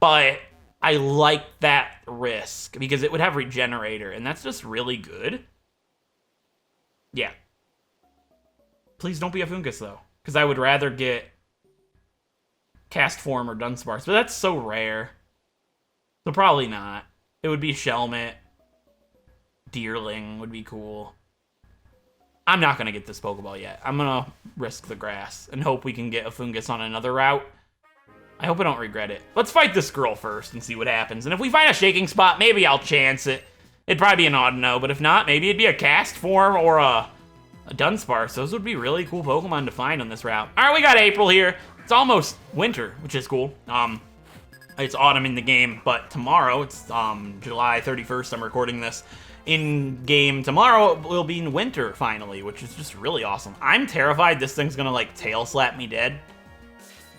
Speaker 1: but I like that risk because it would have Regenerator, and that's just really good. Yeah. Please don't be a Fungus, though, because I would rather get Cast Form or Dunsparce, but that's so rare. So probably not. It would be Shelmet. Deerling would be cool. I'm not going to get this Pokeball yet. I'm going to risk the grass and hope we can get a Fungus on another route. I hope I don't regret it. Let's fight this girl first and see what happens. And if we find a shaking spot, maybe I'll chance it. It'd probably be an odd no, but if not, maybe it'd be a Cast Form or a Dunsparce. Those would be really cool Pokemon to find on this route. All right, we got April here. It's almost winter, which is cool. It's autumn in the game, but tomorrow, it's July 31st, I'm recording this. In game tomorrow, we'll be in winter finally, which is just really awesome. I'm terrified this thing's gonna like tail slap me dead.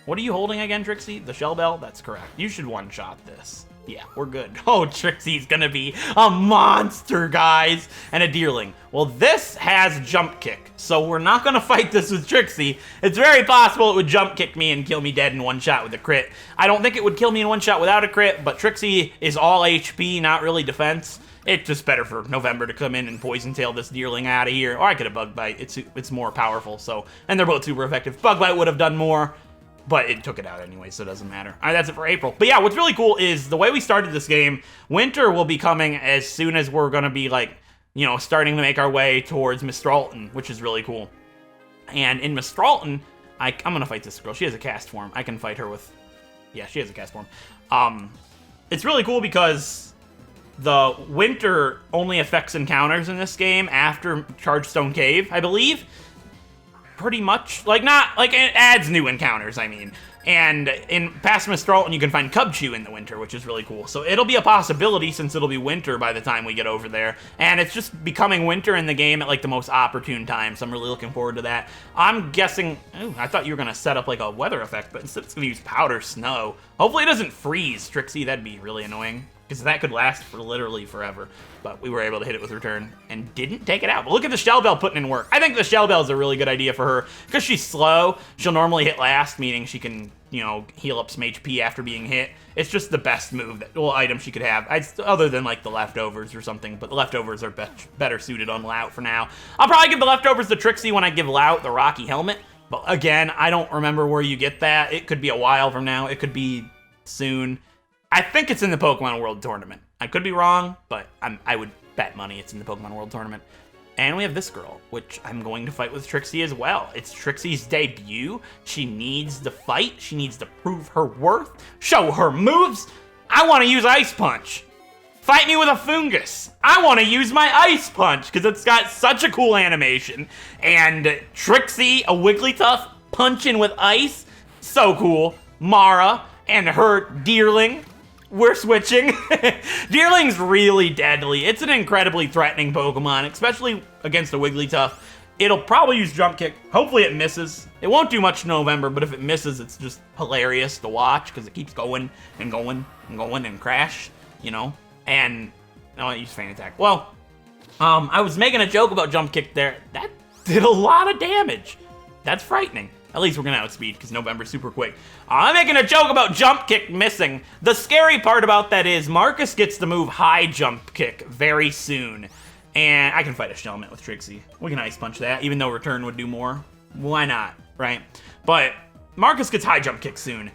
Speaker 1: What are you holding again, Trixie? The Shell Bell? That's correct. You should one-shot this. Yeah, we're good. Oh, Trixie's gonna be a monster, guys. And a Deerling. Well, this has Jump Kick, so we're not gonna fight this with Trixie. It's very possible it would Jump Kick me and kill me dead in one shot with a crit. I don't think it would kill me in one shot without a crit, but Trixie is all HP, not really defense. It's just better for November to come in and Poison Tail this Deerling out of here. Or I could have Bug Bite. It's more powerful, so. And they're both super effective. Bug Bite would have done more, but it took it out anyway, so it doesn't matter. All right, that's it for April. But yeah, what's really cool is the way we started this game, winter will be coming as soon as we're going to be, like, you know, starting to make our way towards Mistralton, which is really cool. And in Mistralton, I'm going to fight this girl. She has a Cast Form. I can fight her with... Yeah, she has a Cast Form. It's really cool because the winter only affects encounters in this game after Chargestone Cave, I believe. Pretty much. Like, not... Like, it adds new encounters, I mean. And in past Mistralton, you can find Cubchoo in the winter, which is really cool. So it'll be a possibility since it'll be winter by the time we get over there. And it's just becoming winter in the game at, like, the most opportune time. So I'm really looking forward to that. I'm guessing... Ooh, I thought you were going to set up, like, a weather effect, but instead it's going to use Powder Snow. Hopefully it doesn't freeze, Trixie. That'd be really annoying, because that could last for literally forever. But we were able to hit it with Return and didn't take it out. But look at the Shell Bell putting in work. I think the Shell Bell is a really good idea for her because she's slow. She'll normally hit last, meaning she can, you know, heal up some HP after being hit. It's just the best move, that little item she could have, other than like the Leftovers or something. But the Leftovers are better suited on Lout for now. I'll probably give the Leftovers to Trixie when I give Lout the Rocky Helmet. But again, I don't remember where you get that. It could be a while from now. It could be soon. I think it's in the Pokemon World Tournament. I could be wrong, but I would bet money it's in the Pokemon World Tournament. And we have this girl, which I'm going to fight with Trixie as well. It's Trixie's debut. She needs to fight. She needs to prove her worth, show her moves. I want to use Ice Punch. Fight me with a Fungus. I want to use my Ice Punch because it's got such a cool animation. And Trixie, a Wigglytuff, punching with ice. So cool. Mara and her Deerling. We're switching. Deerling's really deadly. It's an incredibly threatening Pokemon, especially against a Wigglytuff. It'll probably use Jump Kick. Hopefully it misses. It won't do much in November, but if it misses, it's just hilarious to watch because it keeps going and going and going and crash, you know? And I want to use Feint Attack. Well, I was making a joke about Jump Kick there. That did a lot of damage. That's frightening. At least we're going to outspeed because November's super quick. I'm making a joke about Jump Kick missing. The scary part about that is Marcus gets to move high Jump Kick very soon. And I can fight a Shelmet with Trixie. We can Ice Punch that, even though Return would do more. Why not, right? But Marcus gets high Jump Kick soon.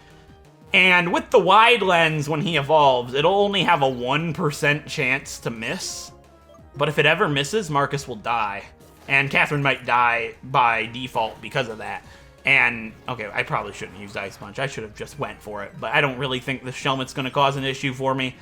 Speaker 1: And with the Wide Lens, when he evolves, it'll only have a 1% chance to miss. But if it ever misses, Marcus will die. And Catherine might die by default because of that. And, okay, I probably shouldn't use Ice Punch. I should have just went for it. But I don't really think the Shelmet's going to cause an issue for me.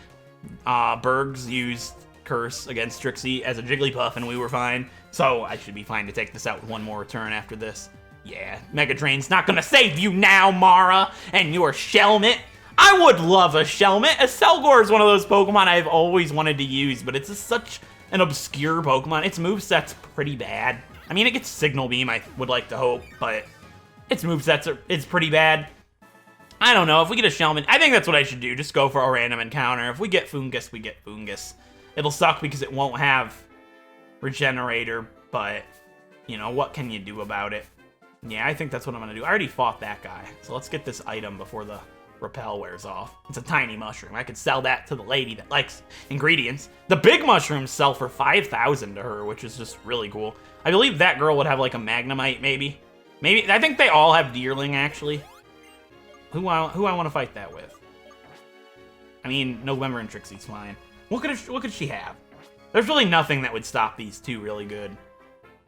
Speaker 1: Bergs used Curse against Trixie as a Jigglypuff, and we were fine. So I should be fine to take this out with one more return after this. Yeah, Mega Drain's not gonna save you now, Mara, and your Shelmet. I would love a Shelmet. A Selgor is one of those Pokemon I've always wanted to use, but it's such an obscure Pokemon. Its moveset's pretty bad. I mean, it gets Signal Beam, I would like to hope, but its moveset's it's pretty bad. I don't know, if we get a Shelmet, I think that's what I should do, just go for a random encounter. If we get Foongus, we get Foongus. It'll suck because it won't have Regenerator, but, you know, what can you do about it? Yeah, I think that's what I'm gonna do. I already fought that guy, so let's get this item before the Repel wears off. It's a tiny mushroom. I could sell that to the lady that likes ingredients. The big mushrooms sell for 5,000 to her, which is just really cool. I believe that girl would have like a Magnemite, maybe. Maybe, I think they all have Deerling, actually. Who I want to fight that with? I mean, November and Trixie's fine. What could she have? There's really nothing that would stop these two really good.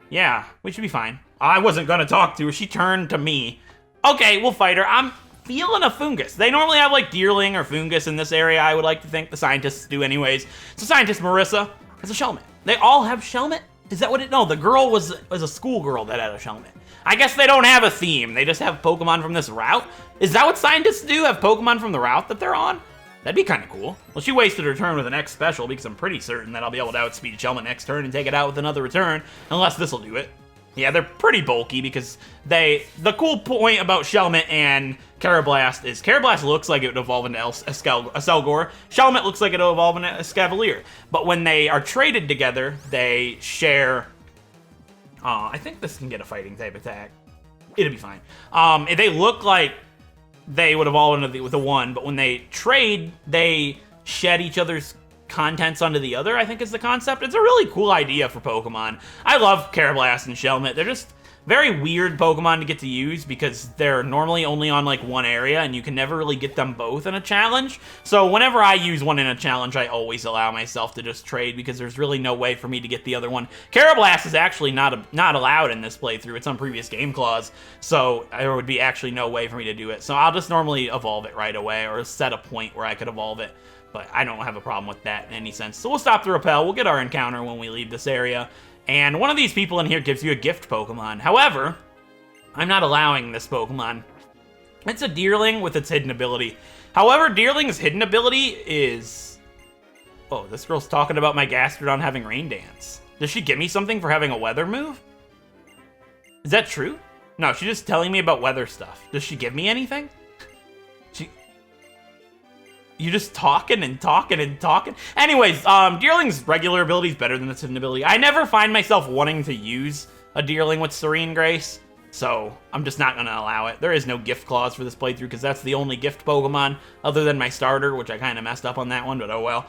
Speaker 1: Yeah, we should be fine. I wasn't gonna talk to her. She turned to me. Okay, we'll fight her. I'm feeling a Foongus. They normally have like Deerling or Foongus in this area, I would like to think. The scientists do anyways. So scientist Marissa has a Shelmet. They all have Shelmet? Is that what it? No, the girl was a schoolgirl that had a Shelmet. I guess they don't have a theme. They just have Pokemon from this route. Is that what scientists do? Have Pokemon from the route that they're on? That'd be kind of cool. Well, she wasted her turn with an X special because I'm pretty certain that I'll be able to outspeed Shelmet next turn and take it out with another return, unless this'll do it. Yeah, they're pretty bulky because the cool point about Shelmet and Carablast is Carablast looks like it would evolve into a Selgor. Shelmet looks like it'll evolve into a Scavalier. But when they are traded together, they share... I think this can get a fighting type attack. It'll be fine. They look like they would evolve into with a 1, but when they trade, they shed each other's contents onto the other, I think is the concept. It's a really cool idea for Pokemon. I love Carablast and Shelmet. They're just very weird Pokemon to get to use because they're normally only on like one area and you can never really get them both in a challenge. So whenever I use one in a challenge, I always allow myself to just trade because there's really no way for me to get the other one. Carablast is actually not allowed in this playthrough. It's on previous game clause, so there would be actually no way for me to do it. So I'll just normally evolve it right away or set a point where I could evolve it. But I don't have a problem with that in any sense. So we'll stop the Repel. We'll get our encounter when we leave this area. And one of these people in here gives you a gift Pokemon. However, I'm not allowing this Pokemon. It's a Deerling with its hidden ability. However, Deerling's hidden ability is... Oh, this girl's talking about my Gastrodon having Rain Dance. Does she give me something for having a weather move? Is that true? No, she's just telling me about weather stuff. Does she give me anything? You're just talking and talking and talking. Anyways, Deerling's regular ability is better than its hidden ability. I never find myself wanting to use a Deerling with Serene Grace, so I'm just not gonna allow it. There is no gift clause for this playthrough because that's the only gift Pokemon other than my starter, which I kind of messed up on that one, but oh well.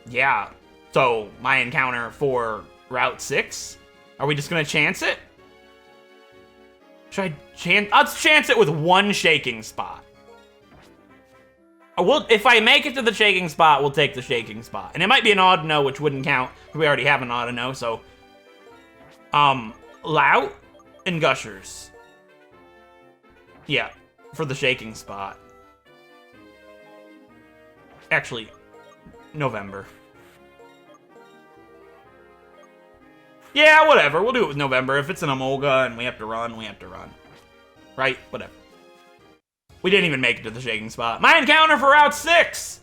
Speaker 1: Yeah. So my encounter for Route 6, are we just gonna chance it? Should I chance? Let's chance it with one shaking spot. If I make it to the shaking spot, we'll take the shaking spot. And it might be an odd no, which wouldn't count. We already have an odd no, so... Lout and Gushers. Yeah, for the shaking spot. Actually, November. Yeah, whatever. We'll do it with November. If it's an Emolga and we have to run, we have to run. Right? Whatever. We didn't even make it to the shaking spot. My encounter for Route 6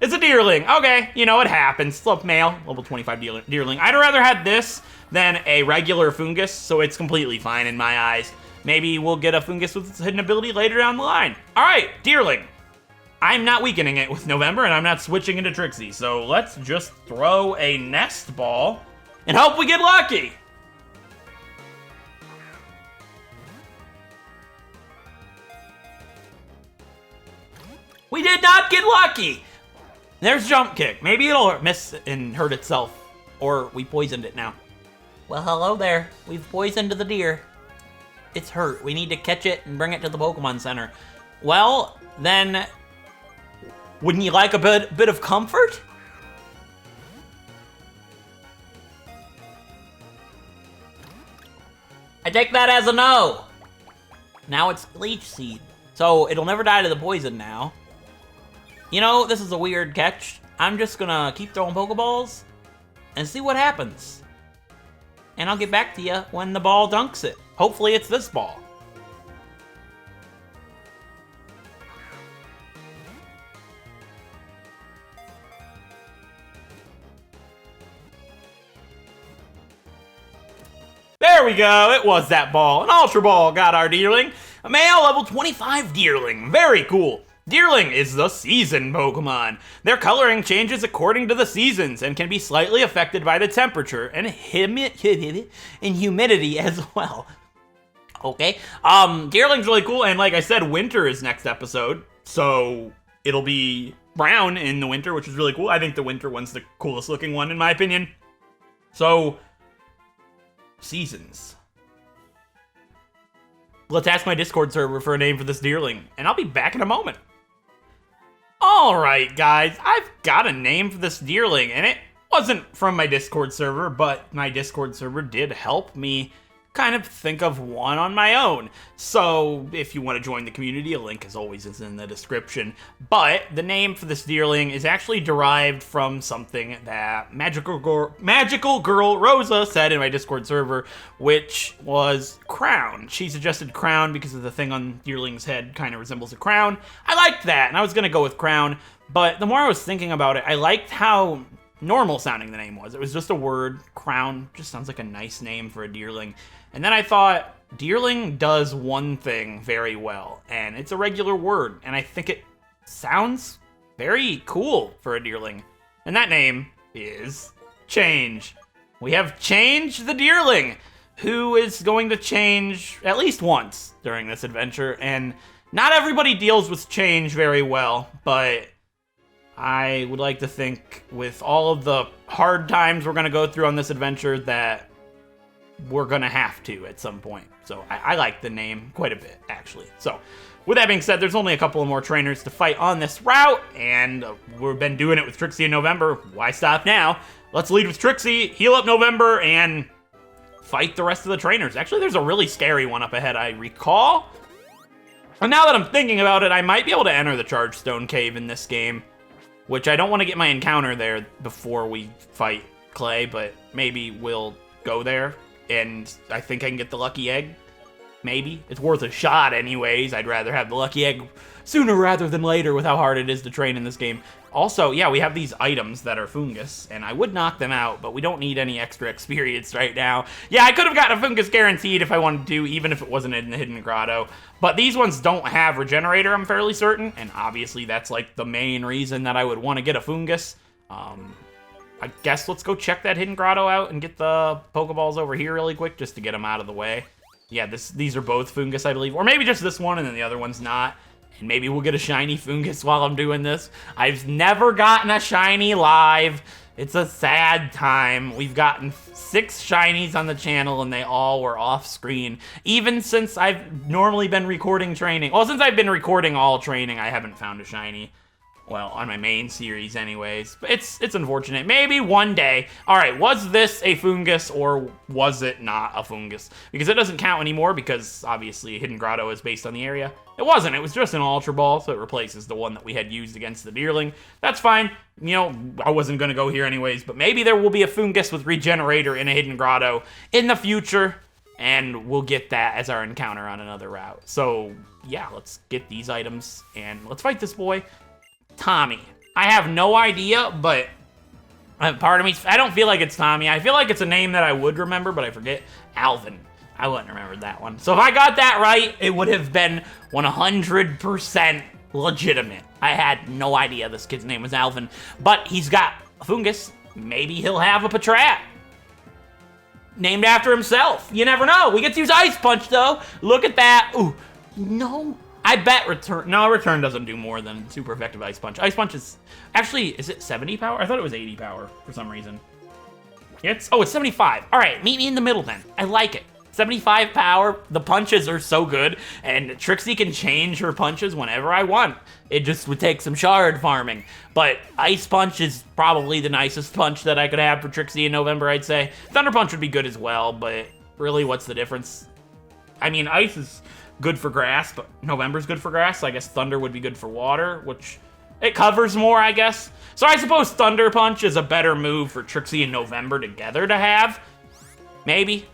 Speaker 1: is a Deerling. Okay, you know, it happens. Slope male, level 25 Deerling. I'd rather have this than a regular Foongus, so it's completely fine in my eyes. Maybe we'll get a Foongus with its hidden ability later down the line. All right, Deerling. I'm not weakening it with November, and I'm not switching into Trixie, so let's just throw a Nest Ball and hope we get lucky. We did not get lucky! There's Jump Kick. Maybe it'll miss and hurt itself. Or we poisoned it now. Well, hello there. We've poisoned the deer. It's hurt. We need to catch it and bring it to the Pokemon Center. Well, then... Wouldn't you like a bit of comfort? I take that as a no. Now it's Leech Seed. So it'll never die to the poison now. You know, this is a weird catch. I'm just gonna keep throwing Pokeballs and see what happens. And I'll get back to you when the ball dunks it. Hopefully it's this ball. There we go, it was that ball. An Ultra Ball got our Deerling. A male level 25 Deerling, very cool. Deerling is the season Pokemon. Their coloring changes according to the seasons and can be slightly affected by the temperature and humidity as well. Okay, Deerling's really cool, and like I said, winter is next episode, so it'll be brown in the winter, which is really cool. I think the winter one's the coolest looking one in my opinion. So, seasons. Let's ask my Discord server for a name for this Deerling, and I'll be back in a moment. Alright guys, I've got a name for this Deerling, and it wasn't from my Discord server, but my Discord server did help me kind of think of one on my own. So if you want to join the community, a link as always is in the description. But the name for this Deerling is actually derived from something that Magical Girl Rosa said in my Discord server, which was crown. She suggested crown because of the thing on Deerling's head kind of resembles a crown. I liked that, and I was going to go with crown, but the more I was thinking about it, I liked how normal sounding the name was. It was just a word. Crown just sounds like a nice name for a Deerling. And then I thought, Deerling does one thing very well, and it's a regular word, and I think it sounds very cool for a Deerling. And that name is Change. We have Change the Deerling, who is going to change at least once during this adventure, and not everybody deals with change very well, but I would like to think with all of the hard times we're going to go through on this adventure that we're going to have to at some point. So I like the name quite a bit, actually. So with that being said, there's only a couple of more trainers to fight on this route, and we've been doing it with Trixie in November. Why stop now? Let's lead with Trixie, heal up November, and fight the rest of the trainers. Actually, there's a really scary one up ahead, I recall. And now that I'm thinking about it, I might be able to enter the Charge Stone Cave in this game, which I don't want to get my encounter there before we fight Clay, but maybe we'll go there, and I think I can get the lucky egg. Maybe. It's worth a shot anyways. I'd rather have the lucky egg sooner rather than later with how hard it is to train in this game. Also, yeah, we have these items that are fungus, and I would knock them out, but we don't need any extra experience right now. Yeah, I could have gotten a fungus guaranteed if I wanted to, even if it wasn't in the Hidden Grotto. But these ones don't have Regenerator, I'm fairly certain, and obviously that's like the main reason that I would want to get a fungus. I guess let's go check that Hidden Grotto out and get the Pokeballs over here really quick just to get them out of the way. Yeah, these are both fungus, I believe. Or maybe just this one and then the other one's not. And maybe we'll get a shiny fungus while I'm doing this. I've never gotten a shiny live. It's a sad time. We've gotten 6 shinies on the channel and they all were off screen. Even since I've normally been recording training. Well, since I've been recording all training, I haven't found a shiny. Well, on my main series anyways. But it's unfortunate. Maybe one day. Alright, was this a fungus or was it not a fungus? Because it doesn't count anymore because obviously Hidden Grotto is based on the area. It wasn't. It was just an Ultra Ball, so it replaces the one that we had used against the Deerling. That's fine. You know, I wasn't going to go here anyways, but maybe there will be a fungus with Regenerator in a Hidden Grotto in the future, and we'll get that as our encounter on another route. So, yeah, let's get these items, and let's fight this boy. Tommy. I have no idea, but part of me, I don't feel like it's Tommy. I feel like it's a name that I would remember, but I forget. Alvin. I wouldn't remember that one. So if I got that right, it would have been 100% legitimate. I had no idea this kid's name was Alvin, but he's got a fungus. Maybe he'll have a Patrat named after himself. You never know. We get to use Ice Punch, though. Look at that. Ooh, no. I bet Return... No, Return doesn't do more than super effective Ice Punch. Ice Punch is... Actually, is it 70 power? I thought it was 80 power for some reason. It's 75. All right, meet me in the middle then. I like it. 75 power. The punches are so good, and Trixie can change her punches whenever I want. It just would take some shard farming. But Ice Punch is probably the nicest punch that I could have for Trixie in November, I'd say. Thunder Punch would be good as well, but really, what's the difference? I mean, Ice is good for grass, but November's good for grass, so I guess Thunder would be good for water, which It covers more, I guess. So I suppose Thunder Punch is a better move for Trixie and November together to have. Maybe.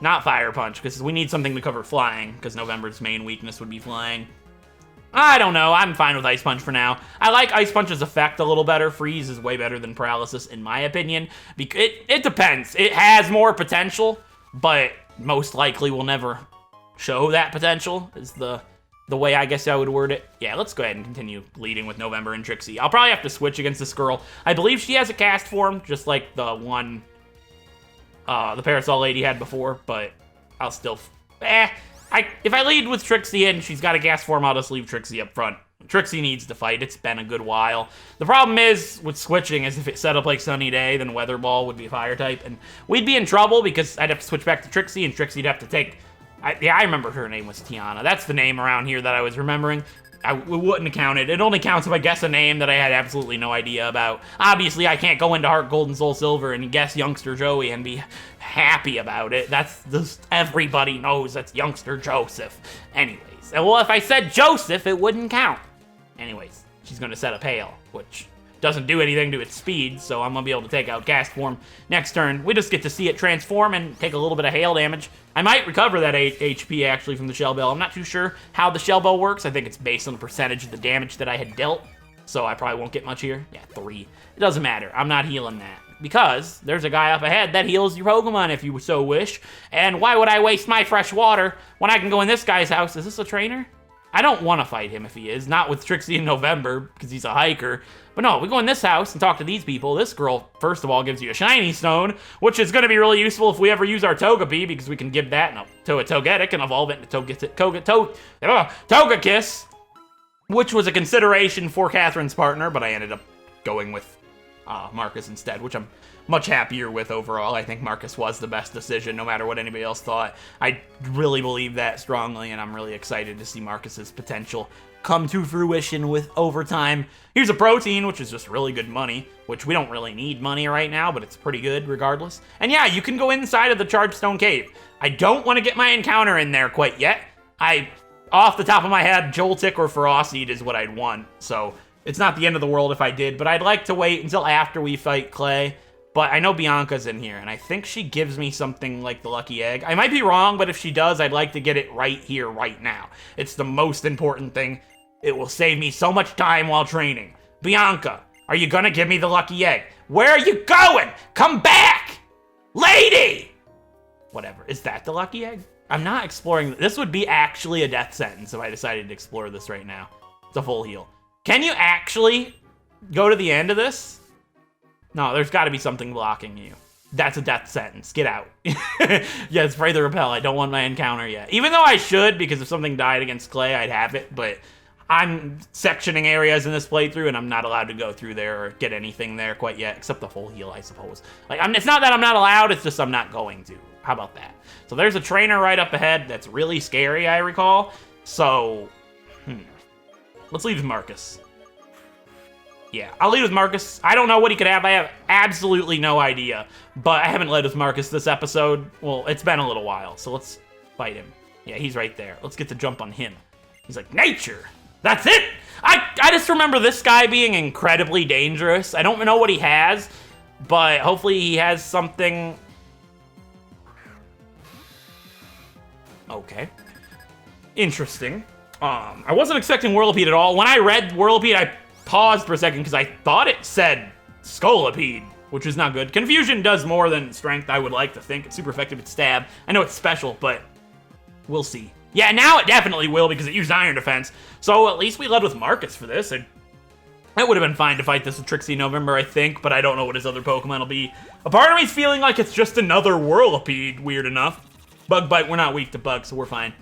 Speaker 1: Not Fire Punch, because we need something to cover flying, because November's main weakness would be flying. I don't know. I'm fine with Ice Punch for now. I like Ice Punch's effect a little better. Freeze is way better than Paralysis, in my opinion. It depends. It has more potential, but most likely will never show that potential, is the way I guess I would word it. Yeah, let's go ahead and continue leading with November and Trixie. I'll probably have to switch against this girl. I believe she has a cast form, just like the one the Parasol Lady had before, but I'll still... if I lead with Trixie and she's got a gas form, I'll just leave Trixie up front. Trixie needs to fight. It's been a good while. The problem is with switching is if it set up like Sunny Day, then Weather Ball would be fire type, and we'd be in trouble because I'd have to switch back to Trixie, and Trixie'd have to take... I remember her name was Tiana. That's the name around here that I was remembering. It wouldn't count it. It only counts if I guess a name that I had absolutely no idea about. Obviously, I can't go into Heart Gold and Soul Silver and guess Youngster Joey and be happy about it. That's just, everybody knows that's Youngster Joseph. Anyways, well, if I said Joseph, it wouldn't count. Anyways, she's gonna set a Hail, which doesn't do anything to its speed, so I'm gonna be able to take out Cast Form next turn. We just get to see it transform and take a little bit of hail damage. I might recover that 8 HP actually from the Shell Bell. I'm not too sure how the Shell Bell works. I think it's based on the percentage of the damage that I had dealt, so I probably won't get much here. Yeah, 3. It doesn't matter. I'm not healing that, because there's a guy up ahead that heals your Pokemon if you so wish, and why would I waste my fresh water when I can go in this guy's house? Is this a trainer? I don't want to fight him if he is, not with Trixie in November, because he's a hiker. But no, we go in this house and talk to these people. This girl, first of all, gives you a Shiny Stone, which is going to be really useful if we ever use our Togepi, because we can give that to a Togetic and evolve it into Togekiss, which was a consideration for Catherine's partner, but I ended up going with Marcus instead, which I'm much happier with overall. I think Marcus was the best decision, no matter what anybody else thought. I really believe that strongly, and I'm really excited to see Marcus's potential come to fruition with overtime. Here's a protein, which is just really good money, which we don't really need money right now, but it's pretty good regardless. And yeah, you can go inside of the Charged Stone Cave. I don't want to get my encounter in there quite yet. Off the top of my head, Joltik or Ferocity is what I'd want, so it's not the end of the world if I did, but I'd like to wait until after we fight Clay. But I know Bianca's in here, and I think she gives me something like the Lucky Egg. I might be wrong, but if she does, I'd like to get it right here, right now. It's the most important thing. It will save me so much time while training. Bianca, are you gonna give me the Lucky Egg? Where are you going? Come back! Lady! Whatever. Is that the Lucky Egg? I'm not exploring. This would be actually a death sentence if I decided to explore this right now. It's a full heal. Can you actually go to the end of this? No, there's got to be something blocking you. That's a death sentence. Get out. Yeah, spray the repel. I don't want my encounter yet. Even though I should, because if something died against Clay, I'd have it. But I'm sectioning areas in this playthrough, and I'm not allowed to go through there or get anything there quite yet, except the full heal, I suppose. Like, it's not that I'm not allowed, it's just I'm not going to. How about that? So there's a trainer right up ahead that's really scary, I recall. So, let's leave with Marcus. Yeah, I'll lead with Marcus. I don't know what he could have. I have absolutely no idea. But I haven't led with Marcus this episode. Well, it's been a little while, so let's fight him. Yeah, he's right there. Let's get the jump on him. He's like, nature! That's it! I just remember this guy being incredibly dangerous. I don't know what he has, but hopefully he has something... Okay. Interesting. I wasn't expecting Whirlipede at all. When I read Whirlipede, I paused for a second because I thought it said Scolipede, which is not good. Confusion does more than Strength, I would like to think. It's super effective at Stab. I know it's special, but we'll see. Yeah, now it definitely will because it used Iron Defense. So at least we led with Marcus for this. It would have been fine to fight this with Trixie November, I think, but I don't know what his other Pokemon will be. A part of me's feeling like it's just another Whirlipede, weird enough. Bug Bite, we're not weak to Bug, so we're fine.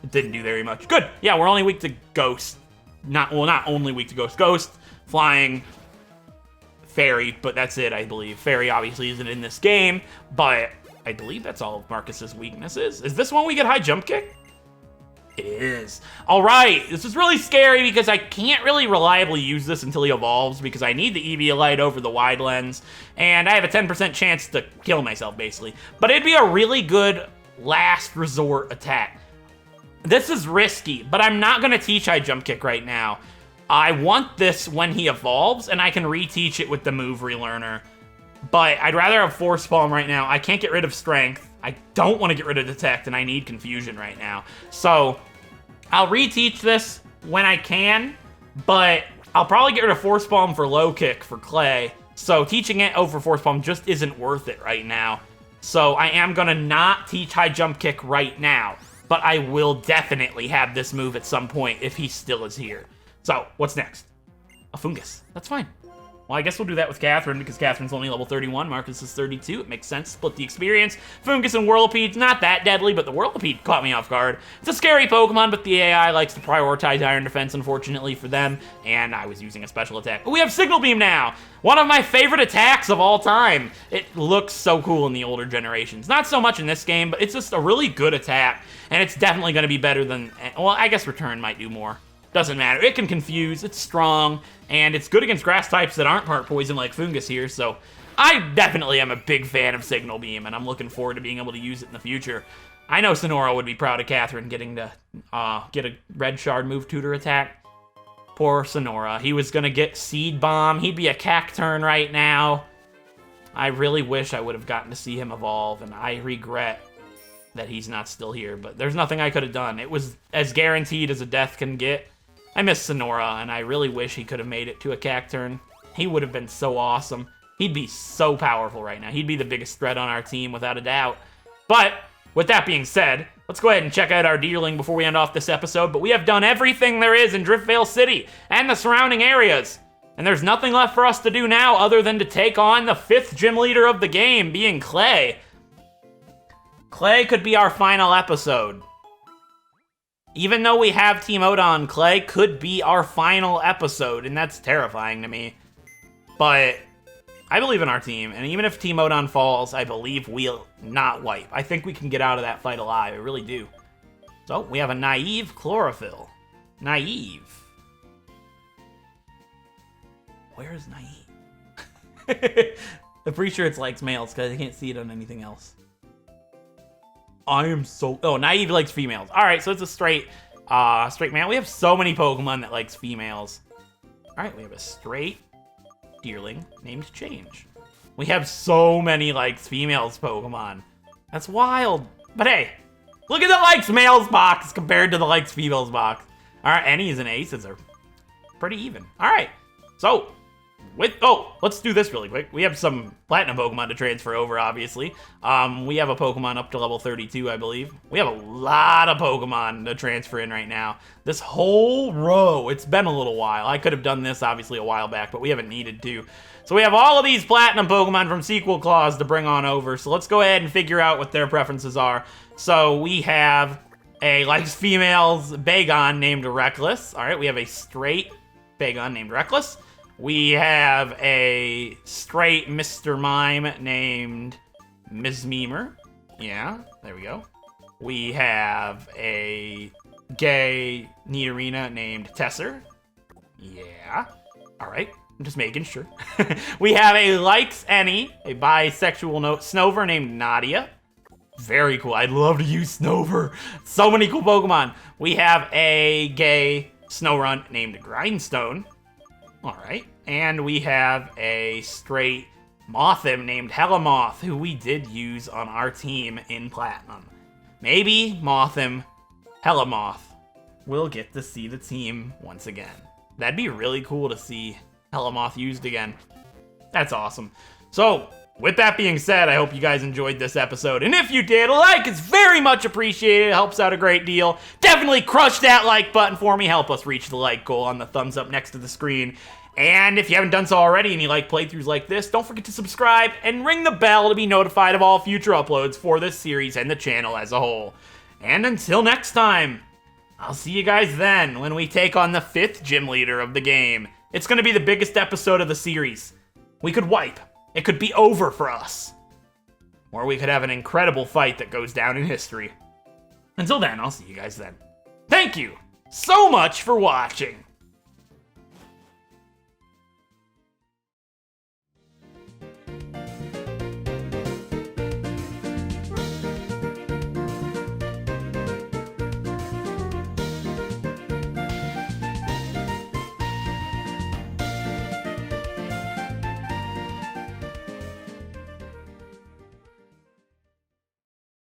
Speaker 1: It didn't do very much. Good. Yeah, we're only weak to Ghost. Not only weak to Ghost. Ghost, Flying, Fairy, but that's it, I believe. Fairy obviously isn't in this game, but I believe that's all of Marcus's weaknesses. Is this one we get High Jump Kick? It is. All right, this is really scary because I can't really reliably use this until he evolves because I need the Eviolite over the Wide Lens, and I have a 10% chance to kill myself, basically. But it'd be a really good last resort attack. This is risky, but I'm not going to teach High Jump Kick right now. I want this when he evolves, and I can reteach it with the move relearner. But I'd rather have Force Palm right now. I can't get rid of Strength. I don't want to get rid of Detect, and I need Confusion right now. So I'll reteach this when I can, but I'll probably get rid of Force Palm for Low Kick for Clay. So teaching it over Force Palm just isn't worth it right now. So I am going to not teach High Jump Kick right now, but I will definitely have this move at some point if he still is here. So what's next? A Fungus. That's fine. Well, I guess we'll do that with Catherine, because Catherine's only level 31, Marcus is 32. It makes sense. Split the experience. Fungus and Whirlipede's not that deadly, but the Whirlipede caught me off guard. It's a scary Pokemon, but the AI likes to prioritize Iron Defense, unfortunately for them, and I was using a special attack. But we have Signal Beam now! One of my favorite attacks of all time. It looks so cool in the older generations. Not so much in this game, but it's just a really good attack, and it's definitely going to be better than... Well, I guess Return might do more. Doesn't matter. It can confuse, it's strong, and it's good against grass types that aren't part poison like Fungus here, so I definitely am a big fan of Signal Beam, and I'm looking forward to being able to use it in the future. I know Sonora would be proud of Catherine getting to get a Red Shard move tutor attack. Poor Sonora. He was gonna get Seed Bomb. He'd be a Cacturn right now. I really wish I would have gotten to see him evolve, and I regret that he's not still here, but there's nothing I could have done. It was as guaranteed as a death can get. I miss Sonora, and I really wish he could have made it to a Cacturn. He would have been so awesome. He'd be so powerful right now. He'd be the biggest threat on our team, without a doubt. But, with that being said, let's go ahead and check out our Deerling before we end off this episode. But we have done everything there is in Driftveil City and the surrounding areas. And there's nothing left for us to do now other than to take on the 5th gym leader of the game, being Clay. Clay could be our final episode. Even though we have Team Odon, Clay could be our final episode, and that's terrifying to me. But I believe in our team, and even if Team Odon falls, I believe we'll not wipe. I think we can get out of that fight alive, I really do. So, we have a Naive Chlorophyll. Naive. Where is Naive? I'm pretty sure it's likes males, because I can't see it on anything else. I am so... Oh, Naive likes females. Alright, so it's a straight male. We have so many Pokemon that likes females. Alright, we have a straight Deerling named Change. We have so many likes females Pokemon. That's wild. But hey, look at the likes males box compared to the likes females box. Alright, Ennies and Aces are pretty even. Alright, so... let's do this really quick. We have some Platinum Pokemon to transfer over, obviously. We have a Pokemon up to level 32, I believe. We have a lot of Pokemon to transfer in right now. This whole row, it's been a little while. I could have done this, obviously, a while back, but we haven't needed to. So we have all of these Platinum Pokemon from Sequel Claws to bring on over. So let's go ahead and figure out what their preferences are. So we have a likes females Bagon named Reckless. All right, we have a straight Bagon named Reckless. We have a straight Mr. Mime named Ms. Memer. Yeah, there we go. We have a gay Nidorina named Tesser. Yeah. All right, I'm just making sure. We have a likes any, a bisexual Snover named Nadia. Very cool. I'd love to use Snover. So many cool Pokemon. We have a gay Snorunt named Grindstone. All right, and we have a straight Mothim named Helamoth, who we did use on our team in Platinum. Maybe Mothim, Helamoth, will get to see the team once again. That'd be really cool to see Helamoth used again. That's awesome. So, with that being said, I hope you guys enjoyed this episode. And if you did, a like is very much appreciated. It helps out a great deal. Definitely crush that like button for me. Help us reach the like goal on the thumbs up next to the screen. And if you haven't done so already and you like playthroughs like this, don't forget to subscribe and ring the bell to be notified of all future uploads for this series and the channel as a whole. And until next time, I'll see you guys then when we take on the 5th gym leader of the game. It's going to be the biggest episode of the series. We could wipe. It could be over for us. Or we could have an incredible fight that goes down in history. Until then, I'll see you guys then. Thank you so much for watching.